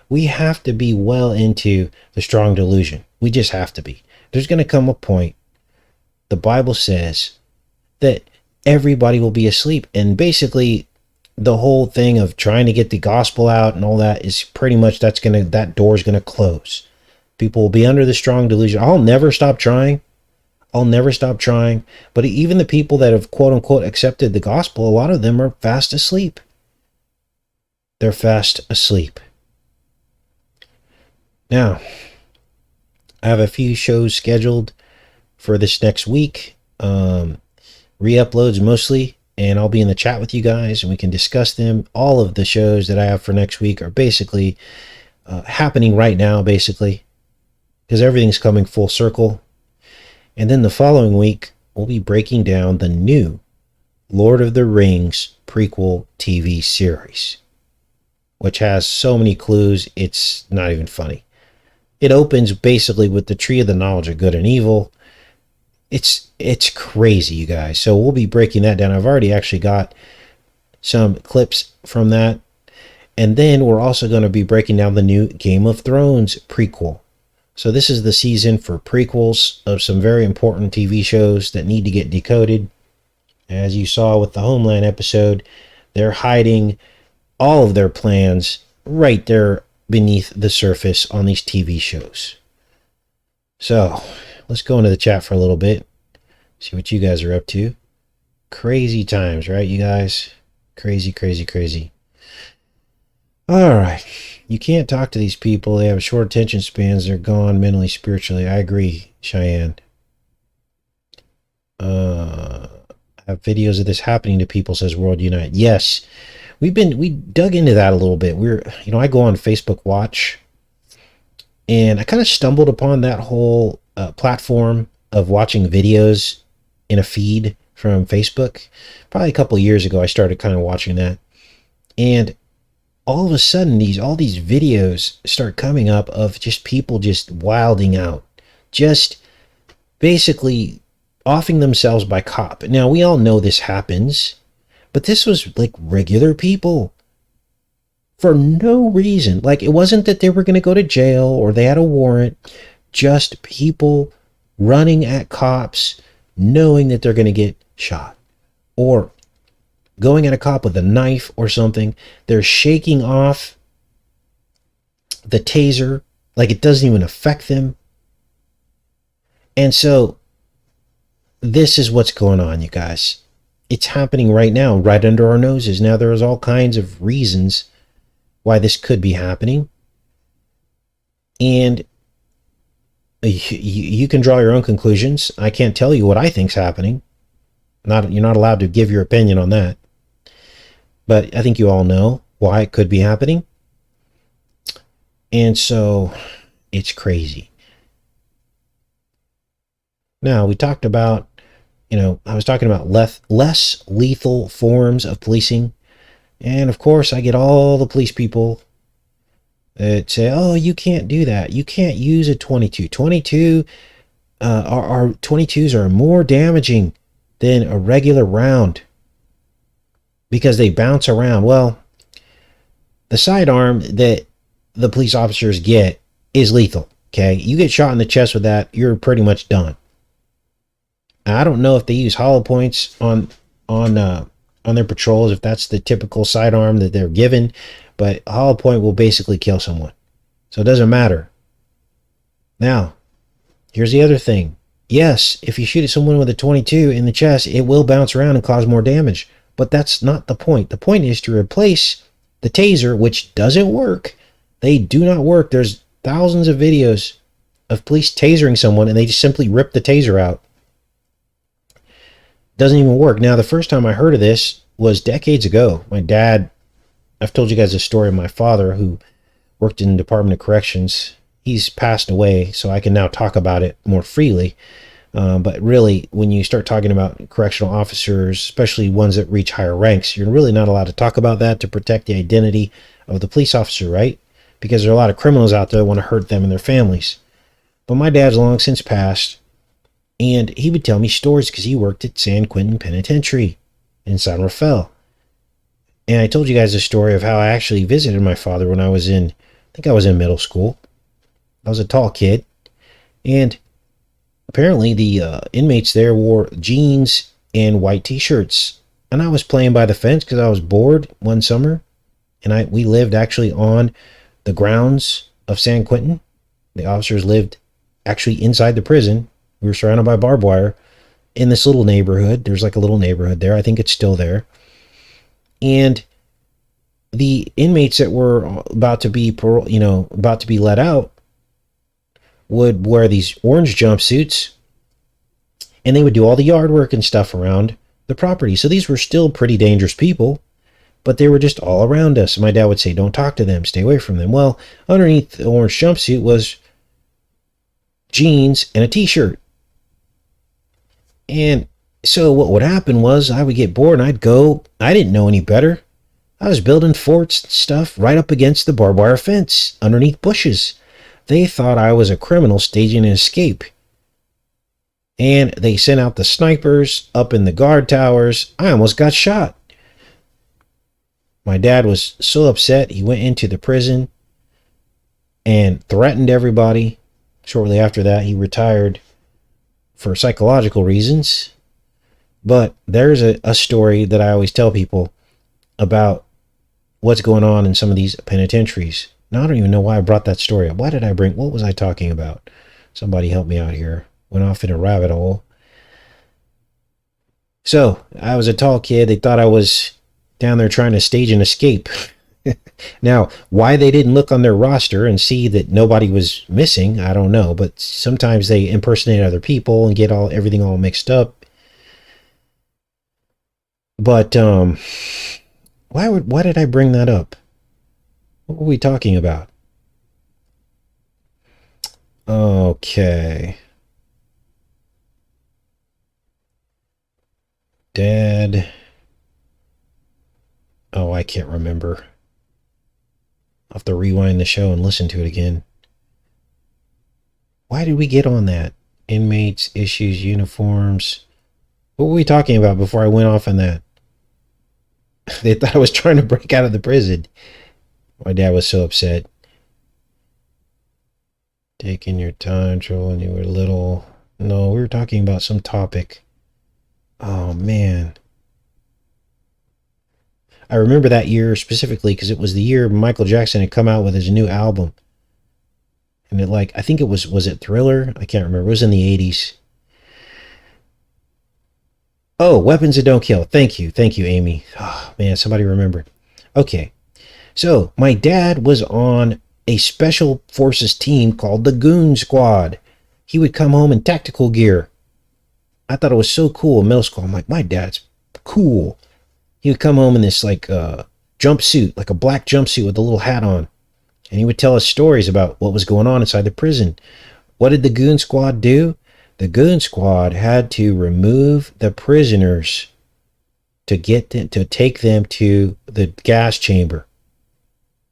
We have to be well into the strong delusion. We just have to be. There's going to come a point, the Bible says, that everybody will be asleep. And basically, the whole thing of trying to get the gospel out and all that is pretty much that door's going to close. People will be under the strong delusion. I'll never stop trying. But even the people that have quote unquote accepted the gospel, a lot of them are fast asleep. They're fast asleep. Now, I have a few shows scheduled for this next week. Re-uploads mostly, and I'll be in the chat with you guys and we can discuss them. All of the shows that I have for next week are basically happening right now, basically, because everything's coming full circle. And then the following week, we'll be breaking down the new Lord of the Rings prequel TV series, which has so many clues, it's not even funny. It opens basically with the tree of the knowledge of good and evil. It's crazy, you guys. So we'll be breaking that down. I've already actually got some clips from that. And then we're also going to be breaking down the new Game of Thrones prequel. So this is the season for prequels of some very important TV shows that need to get decoded. As you saw with the Homeland episode, they're hiding all of their plans right there beneath the surface on these TV shows. So let's go into the chat for a little bit, see what you guys are up to. Crazy times, right, you guys? Crazy, crazy, crazy. All right. You can't talk to these people. They have short attention spans. They're gone mentally, spiritually. I agree, Cheyenne. I have videos of this happening to people, says World Unite. Yes. We dug into that a little bit. I go on Facebook Watch, and I kind of stumbled upon that whole platform of watching videos in a feed from Facebook. Probably a couple of years ago, I started kind of watching that. And all of a sudden, all these videos start coming up of just people just wilding out, just basically offing themselves by cop. Now, we all know this happens, but this was like regular people for no reason. Like, it wasn't that they were going to go to jail or they had a warrant, just people running at cops knowing that they're going to get shot, or going at a cop with a knife or something. They're shaking off the taser like it doesn't even affect them. And so this is what's going on, you guys. It's happening right now, right under our noses. Now, there's all kinds of reasons why this could be happening. And you can draw your own conclusions. I can't tell you what I think's happening. You're not allowed to give your opinion on that. But I think you all know why it could be happening. And so it's crazy. Now, we talked about, I was talking about less lethal forms of policing. And of course, I get all the police people that say, oh, you can't do that. You can't use a 22. Our 22s are more damaging than a regular round because they bounce around. Well, the sidearm that the police officers get is lethal. Okay, you get shot in the chest with that, you're pretty much done. I don't know if they use hollow points on their patrols, if that's the typical sidearm that they're given, but a hollow point will basically kill someone. So it doesn't matter. Now, here's the other thing. Yes, if you shoot at someone with a 22 in the chest, it will bounce around and cause more damage. But that's not the point. The point is to replace the taser, which doesn't work. They do not work. There's thousands of videos of police tasering someone and they just simply rip the taser out. Doesn't even work. Now, the first time I heard of this was decades ago. My dad, I've told you guys a story of my father who worked in the Department of Corrections. He's passed away, so I can now talk about it more freely. But really, when you start talking about correctional officers, especially ones that reach higher ranks, you're really not allowed to talk about that to protect the identity of the police officer, right? Because there are a lot of criminals out there that want to hurt them and their families. But my dad's long since passed, and he would tell me stories because he worked at San Quentin Penitentiary in San Rafael. And I told you guys the story of how I actually visited my father when I was in middle school. I was a tall kid, and apparently the inmates there wore jeans and white t-shirts. And I was playing by the fence because I was bored one summer, and we lived actually on the grounds of San Quentin. The officers lived actually inside the prison. We were surrounded by barbed wire in this little neighborhood. There's like a little neighborhood there. I think it's still there. And the inmates that were about to be let out would wear these orange jumpsuits, and they would do all the yard work and stuff around the property. So these were still pretty dangerous people, but they were just all around us. And my dad would say, don't talk to them, stay away from them. Well, underneath the orange jumpsuit was jeans and a t-shirt. And so what would happen was I would get bored and I'd go. I didn't know any better. I was building forts and stuff right up against the barbed wire fence underneath bushes. They thought I was a criminal staging an escape. And they sent out the snipers up in the guard towers. I almost got shot. My dad was so upset, he went into the prison and threatened everybody. Shortly after that, he retired for psychological reasons. But there's a story that I always tell people about what's going on in some of these penitentiaries. Now, I don't even know why I brought that story up. What was I talking about? Somebody help me out here. Went off in a rabbit hole. So, I was a tall kid. They thought I was down there trying to stage an escape. Now, why they didn't look on their roster and see that nobody was missing, I don't know. But sometimes they impersonate other people and get everything all mixed up. But why did I bring that up? What were we talking about? Okay. Dad. Oh, I can't remember. I'll have to rewind the show and listen to it again. Why did we get on that? Inmates, issues, uniforms. What were we talking about before I went off on that? They thought I was trying to break out of the prison. My dad was so upset. Taking your time, Joel, when you were little. No, we were talking about some topic. Oh, man. I remember that year specifically because it was the year Michael Jackson had come out with his new album. And I think it was it Thriller? I can't remember. It was in the 80s. Oh, Weapons That Don't Kill. Thank you, Amy. Oh, man, somebody remembered. Okay. So, my dad was on a special forces team called the Goon Squad. He would come home in tactical gear. I thought it was so cool in middle school. I'm like, my dad's cool. He would come home in this like jumpsuit, like a black jumpsuit with a little hat on. And he would tell us stories about what was going on inside the prison. What did the goon squad do? The goon squad had to remove the prisoners to get them, to take them to the gas chamber.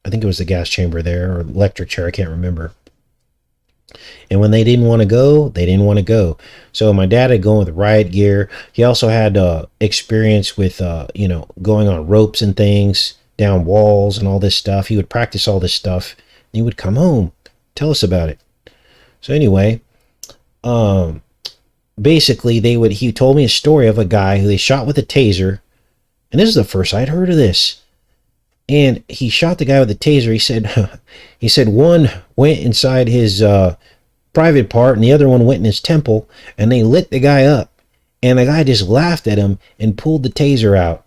I think it was the gas chamber there, or electric chair, I can't remember. And when they didn't want to go, they didn't want to go. So my dad had gone with riot gear. He also had experience with, going on ropes and things, down walls and all this stuff. He would practice all this stuff. And he would come home, tell us about it. So anyway, basically he told me a story of a guy who they shot with a taser. And this is the first I'd heard of this. And he shot the guy with a taser. He said one went inside his private part and the other one went in his temple, and they lit the guy up. And the guy just laughed at him and pulled the taser out.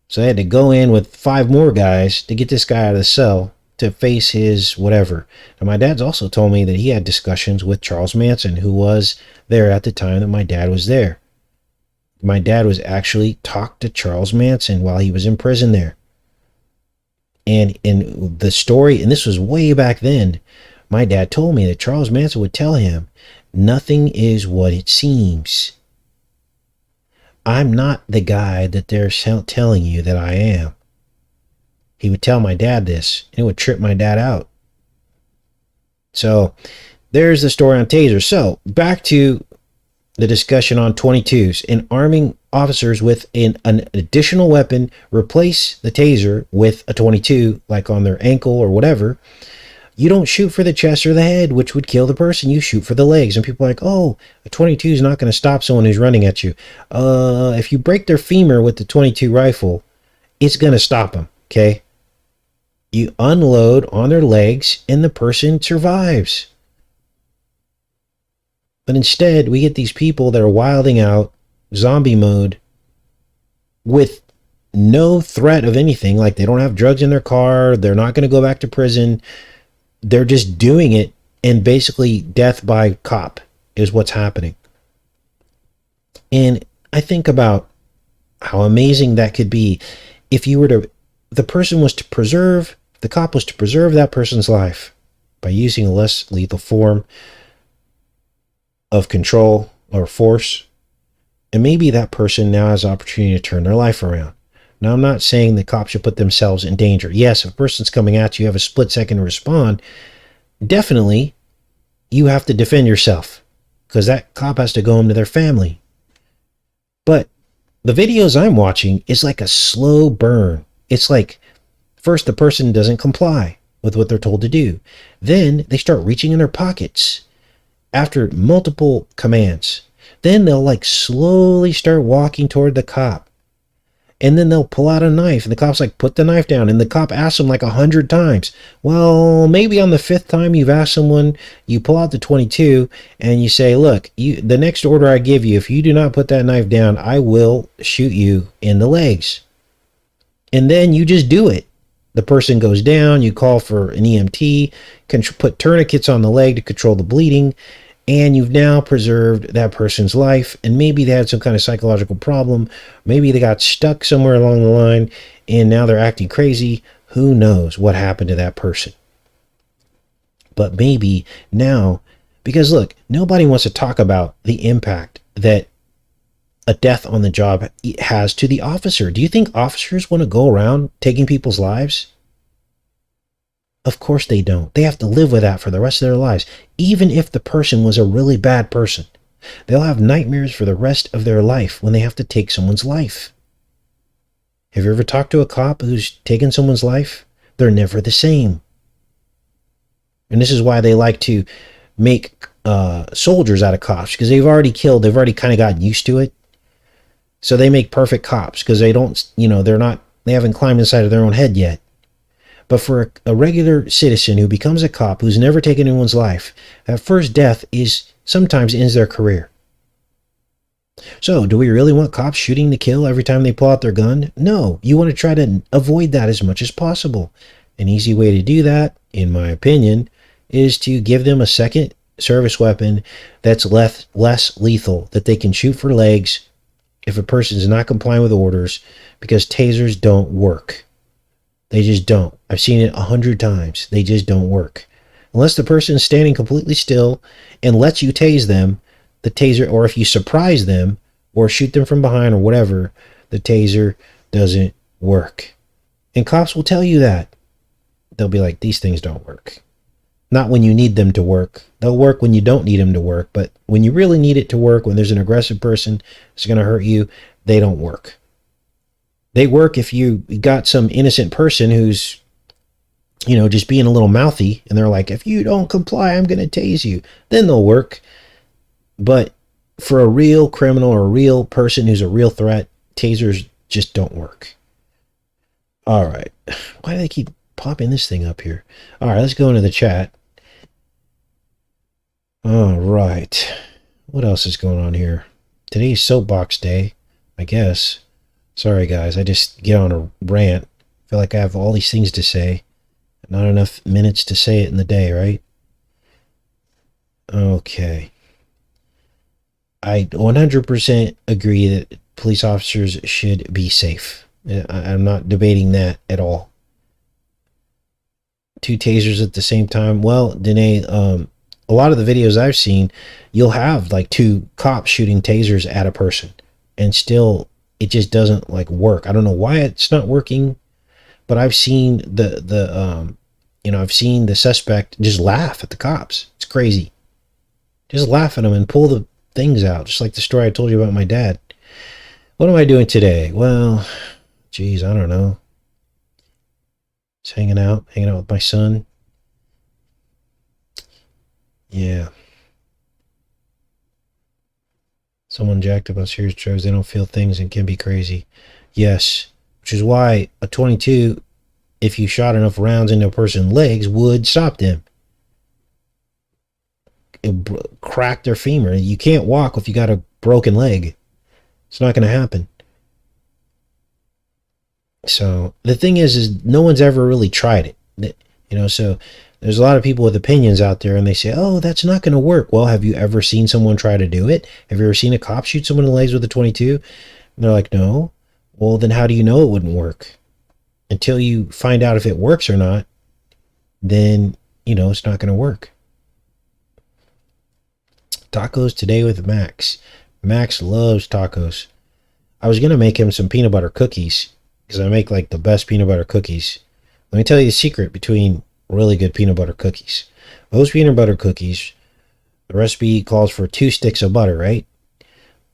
So they had to go in with 5 more guys to get this guy out of the cell to face his whatever. And my dad's also told me that he had discussions with Charles Manson, who was there at the time that my dad was there. My dad was actually talked to Charles Manson while he was in prison there. And in the story, and this was way back then, my dad told me that Charles Manson would tell him, nothing is what it seems. I'm not the guy that they're telling you that I am. He would tell my dad this, and it would trip my dad out. So there's the story on taser. So back to the discussion on 22s and arming officers with an additional weapon. Replace the taser with a 22, like on their ankle or whatever. You don't shoot for the chest or the head, which would kill the person. You shoot for the legs. And people are like, oh, a 22 is not going to stop someone who's running at you. If you break their femur with the 22 rifle, it's going to stop them, okay? You unload on their legs and the person survives. But instead, we get these people that are wilding out, zombie mode, with no threat of anything. Like, they don't have drugs in their car. They're not going to go back to prison. They're just doing it, and basically death by cop is what's happening. And I think about how amazing that could be if you were to, the cop was to preserve that person's life by using a less lethal form of control or force. And maybe that person now has the opportunity to turn their life around. Now, I'm not saying the cops should put themselves in danger. Yes, if a person's coming at you, you have a split second to respond. Definitely, you have to defend yourself, because that cop has to go home to their family. But the videos I'm watching is like a slow burn. It's like, first the person doesn't comply with what they're told to do. Then they start reaching in their pockets after multiple commands. Then they'll like slowly start walking toward the cop. And then they'll pull out a knife, and the cop's like, put the knife down. And the cop asks them like 100 times. Well, maybe on the 5th time you've asked someone, you pull out the 22 and you say, look, the next order I give you, if you do not put that knife down, I will shoot you in the legs. And then you just do it. The person goes down, you call for an EMT, can put tourniquets on the leg to control the bleeding, and you've now preserved that person's life. And maybe they had some kind of psychological problem. Maybe they got stuck somewhere along the line and now they're acting crazy. Who knows what happened to that person? But maybe now, because look, nobody wants to talk about the impact that a death on the job has to the officer. Do you think officers want to go around taking people's lives? Of course they don't. They have to live with that for the rest of their lives. Even if the person was a really bad person, they'll have nightmares for the rest of their life when they have to take someone's life. Have you ever talked to a cop who's taken someone's life? They're never the same. And this is why they like to make soldiers out of cops, because they've already kind of gotten used to it. So they make perfect cops because they don't, they haven't climbed inside of their own head yet. But for a regular citizen who becomes a cop, who's never taken anyone's life, that first death sometimes ends their career. So, do we really want cops shooting to kill every time they pull out their gun? No, you want to try to avoid that as much as possible. An easy way to do that, in my opinion, is to give them a second service weapon that's less lethal, that they can shoot for legs if a person is not complying with orders, because tasers don't work. They just don't. I've seen it 100 times. They just don't work. Unless the person is standing completely still and lets you tase them, the taser, or if you surprise them or shoot them from behind or whatever, the taser doesn't work. And cops will tell you that. They'll be like, these things don't work. Not when you need them to work. They'll work when you don't need them to work. But when you really need it to work, when there's an aggressive person that's going to hurt you, they don't work. They work if you got some innocent person who's, just being a little mouthy, and they're like, if you don't comply, I'm going to tase you. Then they'll work. But for a real criminal or a real person who's a real threat, tasers just don't work. All right. Why do they keep popping this thing up here? All right, let's go into the chat. All right. What else is going on here? Today's soapbox day, I guess. Sorry, guys. I just get on a rant. Feel like I have all these things to say. Not enough minutes to say it in the day, right? Okay. I 100% agree that police officers should be safe. I'm not debating that at all. 2 tasers at the same time. Well, Danae, a lot of the videos I've seen, you'll have like 2 cops shooting tasers at a person, and still it just doesn't work. I don't know why it's not working, but I've seen I've seen the suspect just laugh at the cops. It's crazy. Just laugh at them and pull the things out, just like the story I told you about my dad. What am I doing today? Well, geez, I don't know. Just hanging out with my son. Yeah. Someone jacked up on serious drugs. They don't feel things and can be crazy. Yes. Which is why a 22, if you shot enough rounds into a person's legs, would stop them. It crack their femur. You can't walk if you got a broken leg. It's not going to happen. So the thing is no one's ever really tried it. So there's a lot of people with opinions out there, and they say, oh, that's not going to work. Well, have you ever seen someone try to do it? Have you ever seen a cop shoot someone in the legs with a 22? And they're like, no. Well, then how do you know it wouldn't work? Until you find out if it works or not, then, it's not going to work. Tacos today with Max. Max loves tacos. I was going to make him some peanut butter cookies, because I make the best peanut butter cookies. Let me tell you a secret between really good peanut butter cookies. Those peanut butter cookies, the recipe calls for 2 sticks of butter, right?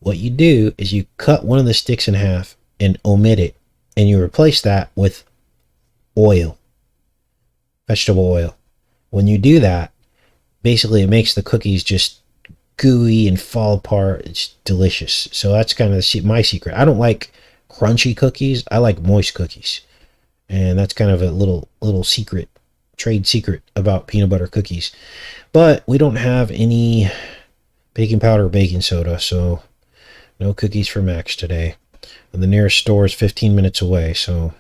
What you do is you cut one of the sticks in half and omit it, and you replace that with oil, vegetable oil. When you do that, basically it makes the cookies just gooey and fall apart. It's delicious. So that's kind of my secret. I don't like crunchy cookies. I like moist cookies. And that's kind of a little secret, trade secret about peanut butter cookies. But we don't have any baking powder or baking soda, so no cookies for Max today. And the nearest store is 15 minutes away, so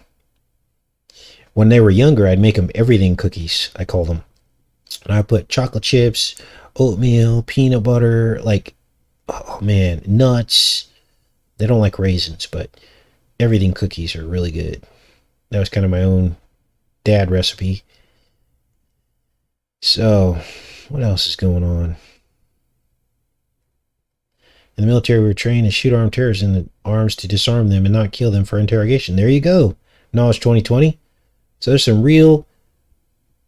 when they were younger, I'd make them everything cookies, I call them. And I put chocolate chips, oatmeal, peanut butter, nuts. They don't like raisins, but everything cookies are really good. That was kind of my own dad recipe. So, what else is going on? In the military, we were trained to shoot armed terrorists in the arms to disarm them and not kill them for interrogation. There you go. Knowledge 2020. So there's some real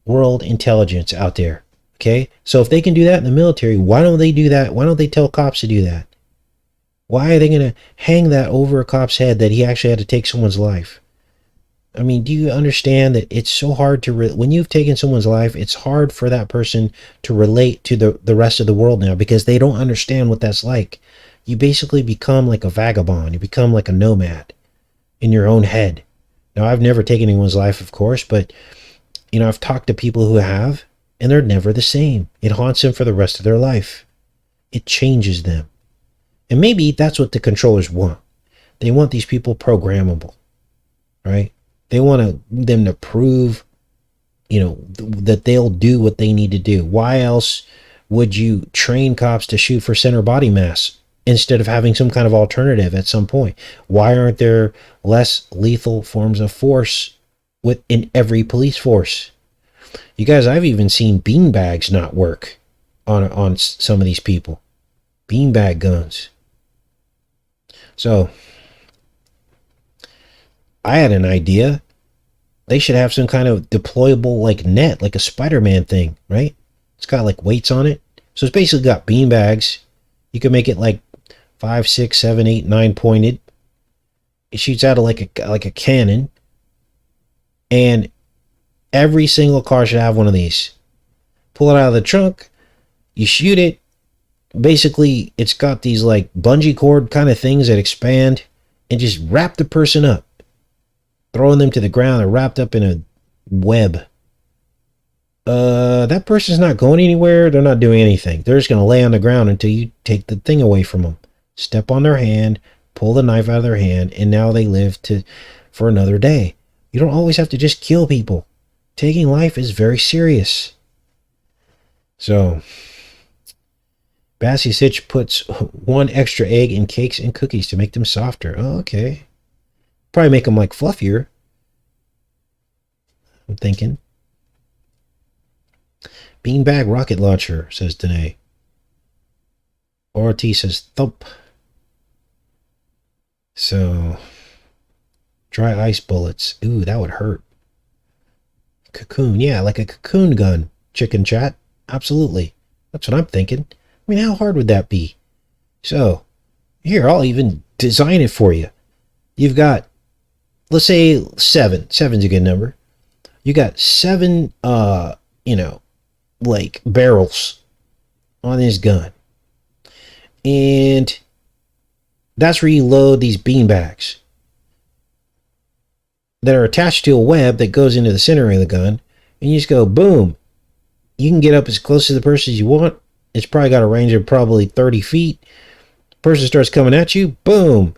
world intelligence out there. Okay? So if they can do that in the military, why don't they do that? Why don't they tell cops to do that? Why are they going to hang that over a cop's head that he actually had to take someone's life? I mean, do you understand that it's so hard to, when you've taken someone's life, it's hard for that person to relate to the rest of the world now, because they don't understand what that's like. You basically become like a vagabond. You become like a nomad in your own head. Now, I've never taken anyone's life, of course, but, I've talked to people who have, and they're never the same. It haunts them for the rest of their life. It changes them. And maybe that's what the controllers want. They want these people programmable, right? They want them to prove, that they'll do what they need to do. Why else would you train cops to shoot for center body mass instead of having some kind of alternative at some point? Why aren't there less lethal forms of force within every police force? You guys, I've even seen beanbags not work on some of these people. Beanbag guns. So, I had an idea. They should have some kind of deployable like net, like a Spider-Man thing, right? It's got like weights on it. So it's basically got beanbags. You can make it like 5, 6, 7, 8, 9 pointed. It shoots out of like a cannon. And every single car should have one of these. Pull it out of the trunk. You shoot it. Basically, it's got these like bungee cord kind of things that expand and just wrap the person up. Throwing them to the ground. They're wrapped up in a web. That person's not going anywhere. They're not doing anything. They're just going to lay on the ground until you take the thing away from them. Step on their hand, pull the knife out of their hand, and now they live for another day. You don't always have to just kill people. Taking life is very serious. So, Bassy Sitch puts 1 extra egg in cakes and cookies to make them softer. Oh, okay. Probably make them like fluffier. I'm thinking. Beanbag rocket launcher, says Danae. ODYSEE says thump. So, dry ice bullets. Ooh, that would hurt. Cocoon, yeah, like a cocoon gun. Chicken chat. Absolutely. That's what I'm thinking. I mean, how hard would that be? So, here, I'll even design it for you. You've got, let's say 7. 7's a good number. You got 7, like barrels on this gun. And that's where you load these beanbags that are attached to a web that goes into the center of the gun. And you just go, boom. You can get up as close to the person as you want. It's probably got a range of probably 30 feet. The person starts coming at you, boom.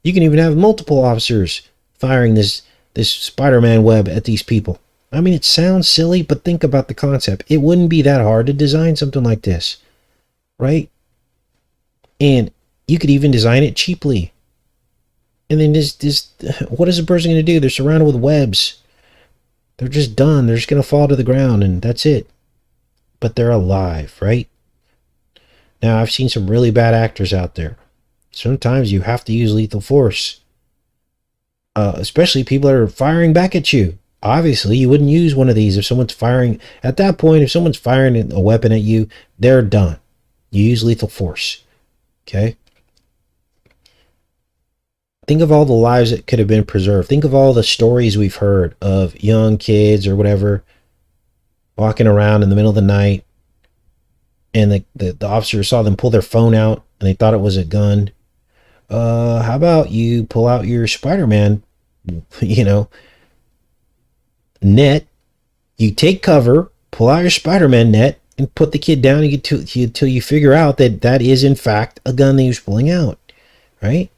You can even have multiple officers firing this Spider-Man web at these people. I mean, it sounds silly, but think about the concept. It wouldn't be that hard to design something like this, right? And you could even design it cheaply. And then what is the person going to do? They're surrounded with webs. They're just done. They're just going to fall to the ground, and that's it. But they're alive, right? Now, I've seen some really bad actors out there. Sometimes you have to use lethal force. Especially people that are firing back at you. Obviously, you wouldn't use one of these if someone's firing. At that point, if someone's firing a weapon at you, they're done. You use lethal force. Okay? Think of all the lives that could have been preserved. Think of all the stories we've heard of young kids or whatever walking around in the middle of the night, and the officer saw them pull their phone out and they thought it was a gun. How about you pull out your Spider-Man, net, you take cover, pull out your Spider-Man net, and put the kid down until you figure out that is in fact a gun that he was pulling out, right?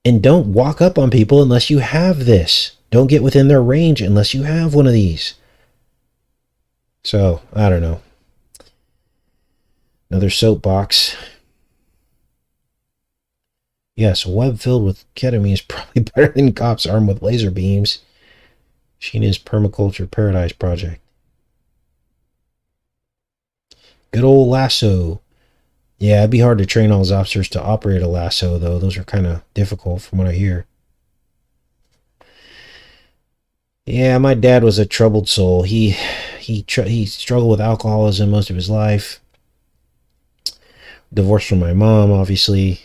And don't walk up on people unless you have this. Don't get within their range unless you have one of these. So, I don't know. Another soapbox. Yes, a web filled with ketamine is probably better than cops armed with laser beams. Sheena's Permaculture Paradise Project. Good old lasso. Yeah, it'd be hard to train all those officers to operate a lasso, though. Those are kind of difficult from what I hear. Yeah, my dad was a troubled soul. He struggled with alcoholism most of his life. Divorced from my mom, obviously.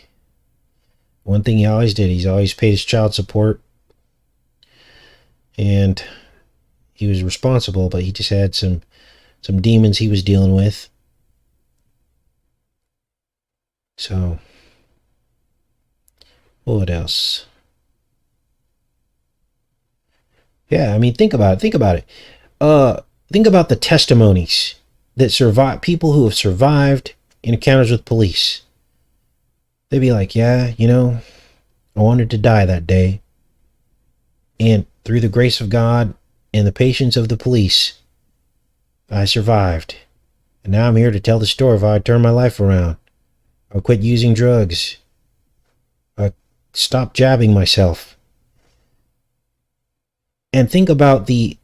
One thing he always did, he's always paid his child support. And he was responsible, but he just had some demons he was dealing with. So, what else? Yeah, I mean, think about it. Think about the testimonies that survive, people who have survived encounters with police. They'd be like, yeah, I wanted to die that day. And through the grace of God and the patience of the police, I survived. And now I'm here to tell the story of how I turned my life around. I quit using drugs. I stopped jabbing myself. And think about the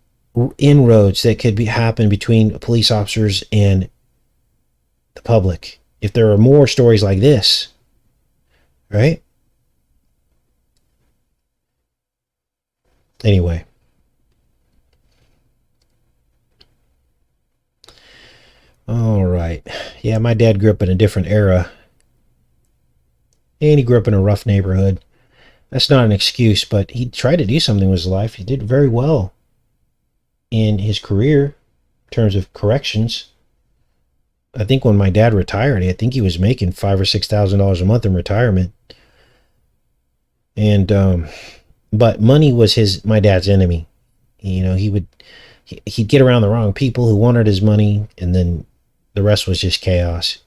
inroads that could happen between police officers and the public if there are more stories like this, right? Anyway. All right. Yeah, my dad grew up in a different era. And he grew up in a rough neighborhood. That's not an excuse, but he tried to do something with his life. He did very well in his career in terms of corrections. I think when my dad retired, I think he was making $5,000 or $6,000 a month in retirement. And but money was my dad's enemy. You know, he'd get around the wrong people who wanted his money, and then the rest was just chaos.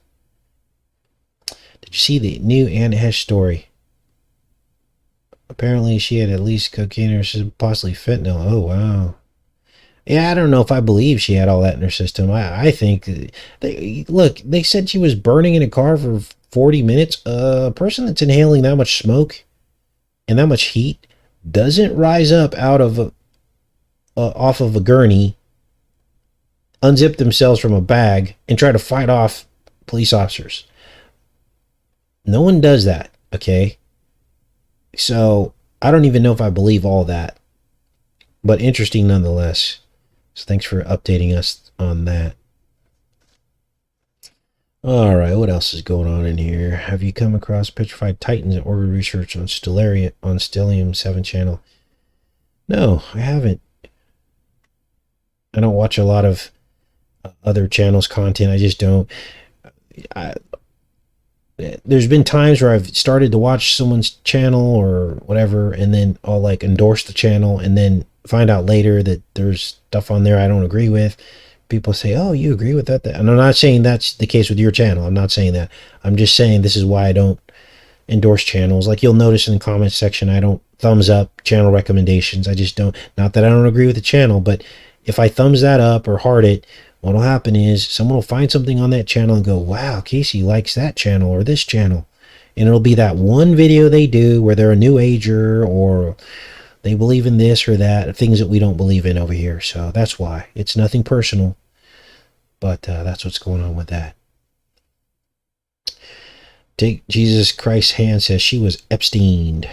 Did you see the new Anna Hesh story? Apparently she had at least cocaine or possibly fentanyl. Oh, wow. Yeah, I don't know if I believe she had all that in her system. I think, they said she was burning in a car for 40 minutes. A person that's inhaling that much smoke and that much heat doesn't rise up out of off of a gurney, unzip themselves from a bag, and try to fight off police officers. No one does that, okay? So I don't even know if I believe all that, but interesting nonetheless. So thanks for updating us on that. All right, what else is going on in here? Have you come across petrified titans and ordered research on Stellium 7 channel? No, I haven't. I don't watch a lot of other channels' content. I just don't. There's been times where I've started to watch someone's channel or whatever, and then I'll like endorse the channel and then find out later that there's stuff on there I don't agree with. People say, oh, you agree with that? And I'm not saying that's the case with your channel. I'm not saying that. I'm just saying this is why I don't endorse channels. Like you'll notice in the comments section, I don't thumbs up channel recommendations. I just don't. Not that I don't agree with the channel, but if I thumbs that up or heart it, what'll happen is someone will find something on that channel and go, wow, Casey likes that channel or this channel. And it'll be that one video they do where they're a new ager or they believe in this or that, things that we don't believe in over here. So that's why. It's nothing personal, but that's what's going on with that. Take Jesus Christ's hand says she was Epsteined.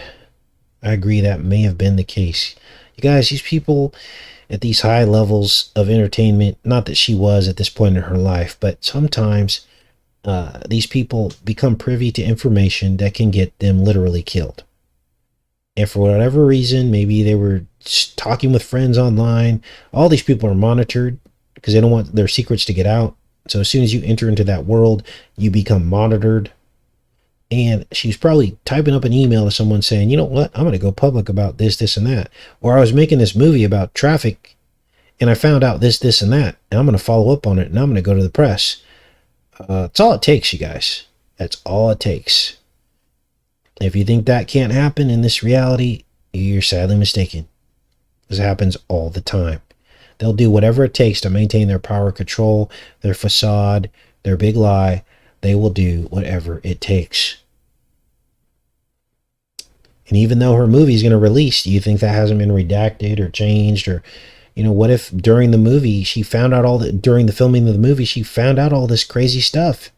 I agree that may have been the case. You guys, these people at these high levels of entertainment, not that she was at this point in her life, but sometimes these people become privy to information that can get them literally killed. And for whatever reason, maybe they were talking with friends online. All these people are monitored because they don't want their secrets to get out. So as soon as you enter into that world, you become monitored. And she's probably typing up an email to someone saying, you know what, I'm going to go public about this, this, and that. Or I was making this movie about traffic and I found out this, this, and that. And I'm going to follow up on it and I'm going to go to the press. That's all it takes, you guys. That's all it takes. If you think that can't happen in this reality, you're sadly mistaken. This happens all the time. They'll do whatever it takes to maintain their power control, their facade, their big lie. They will do whatever it takes. And even though her movie is going to release, do you think that hasn't been redacted or changed? Or, you know, what if during the movie she found out during the filming of the movie, she found out all this crazy stuff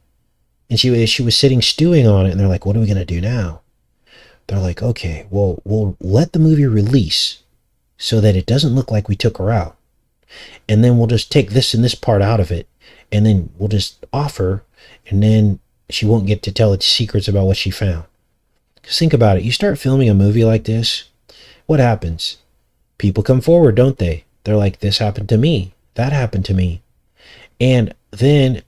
and she was sitting stewing on it and they're like, what are we going to do now? They're like, okay, well, we'll let the movie release so that it doesn't look like we took her out. And then we'll just take this and this part out of it. And then we'll just offer, and then she won't get to tell its secrets about what she found. Because think about it. You start filming a movie like this, what happens? People come forward, don't they? They're like, this happened to me. That happened to me. And then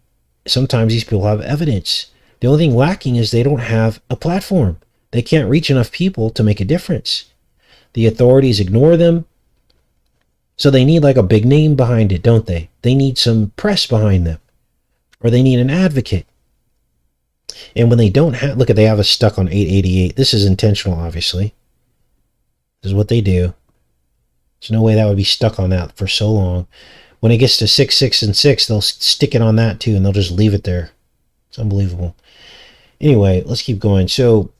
sometimes these people have evidence. The only thing lacking is they don't have a platform. They can't reach enough people to make a difference. The authorities ignore them. So they need like a big name behind it, don't they? They need some press behind them. Or they need an advocate. And when they don't have, look at, they have us stuck on 888. This is intentional, obviously. This is what they do. There's no way that would be stuck on that for so long. when it gets to 6, 6, and 6, they'll stick it on that too, and they'll just leave it there. It's unbelievable. Anyway, let's keep going. So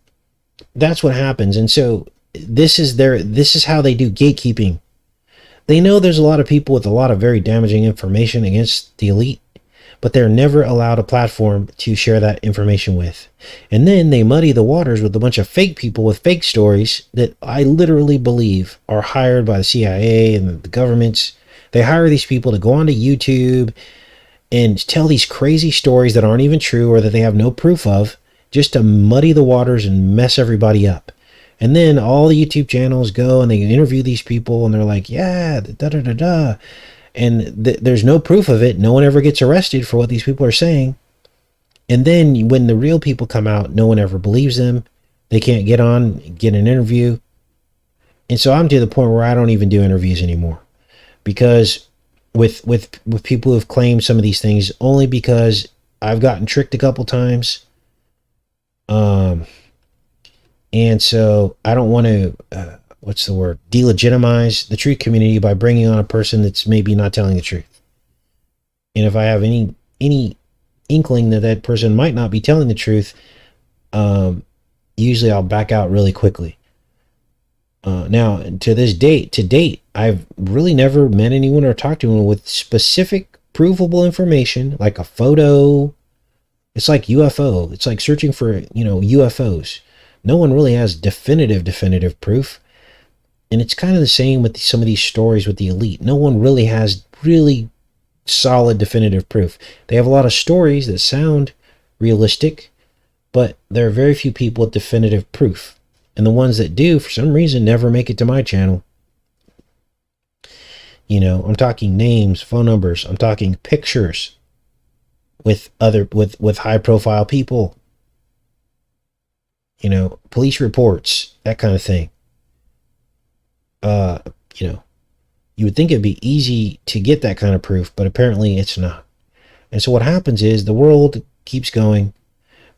that's what happens. And so this is how they do gatekeeping. They know there's a lot of people with a lot of very damaging information against the elite, but they're never allowed a platform to share that information with. And then they muddy the waters with a bunch of fake people with fake stories that I literally believe are hired by the CIA and the governments. They hire these people to go onto YouTube and tell these crazy stories that aren't even true or that they have no proof of, just to muddy the waters and mess everybody up. And then all the YouTube channels go and they interview these people and they're like, yeah, da da da da. And there's no proof of it. No one ever gets arrested for what these people are saying. And then when the real people come out, no one ever believes them. They can't get on, get an interview. And so I'm to the point where I don't even do interviews anymore. Because with people who have claimed some of these things, only because I've gotten tricked a couple times. And so I don't want to, delegitimize the truth community by bringing on a person that's maybe not telling the truth. And if I have any inkling that that person might not be telling the truth, usually I'll back out really quickly. Now, to date, I've really never met anyone or talked to anyone with specific provable information, like a photo. It's like UFO. It's like searching for, UFOs. No one really has definitive proof. And it's kind of the same with some of these stories with the elite. No one really has really solid definitive proof. They have a lot of stories that sound realistic, but there are very few people with definitive proof. And the ones that do, for some reason, never make it to my channel. I'm talking names, phone numbers. I'm talking pictures with high profile people. Police reports, that kind of thing. You would think it'd be easy to get that kind of proof, but apparently it's not. And so what happens is the world keeps going,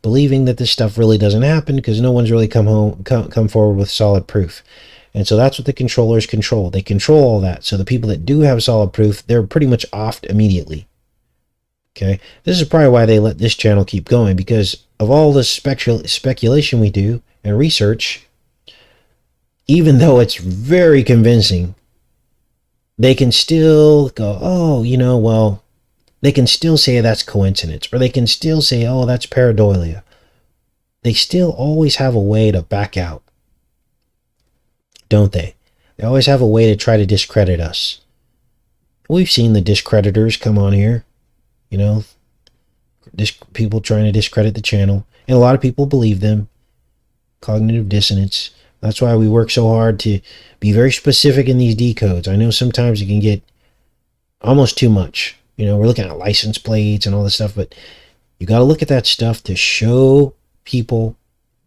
believing that this stuff really doesn't happen because no one's really come forward with solid proof. And so that's what the controllers control. They control all that. So the people that do have solid proof, they're pretty much offed immediately. Okay, this is probably why they let this channel keep going, because of all the speculation we do and research. Even though it's very convincing, they can still go, oh, they can still say that's coincidence, or they can still say, oh, that's pareidolia. They still always have a way to back out, don't they? They always have a way to try to discredit us. We've seen the discreditors come on here, people trying to discredit the channel, and a lot of people believe them. Cognitive dissonance. That's why we work so hard to be very specific in these decodes. I know sometimes it can get almost too much. We're looking at license plates and all this stuff, but you got to look at that stuff to show people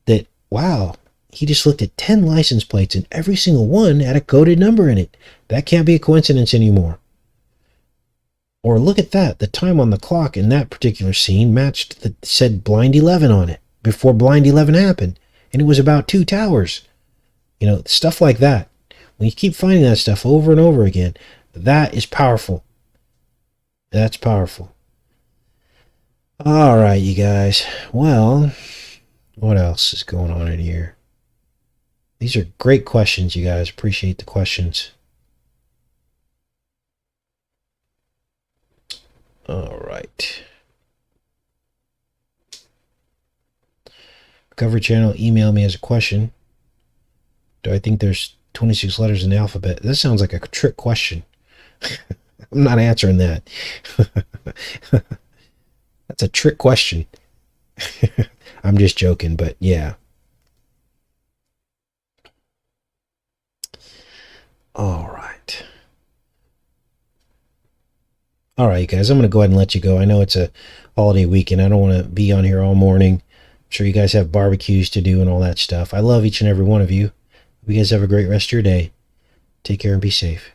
that, wow, he just looked at 10 license plates and every single one had a coded number in it. That can't be a coincidence anymore. Or look at that. The time on the clock in that particular scene matched said blind 11 on it before blind 11 happened. And it was about 2 towers. Stuff like that. When you keep finding that stuff over and over again, that is powerful. That's powerful. All right, you guys. Well, what else is going on in here? These are great questions, you guys. Appreciate the questions. All right. Recovery channel, email me as a question. Do I think there's 26 letters in the alphabet? This sounds like a trick question. I'm not answering that. That's a trick question. I'm just joking, but yeah. All right. All right, guys, I'm going to go ahead and let you go. I know it's a holiday weekend. I don't want to be on here all morning. I'm sure you guys have barbecues to do and all that stuff. I love each and every one of you. You guys have a great rest of your day. Take care and be safe.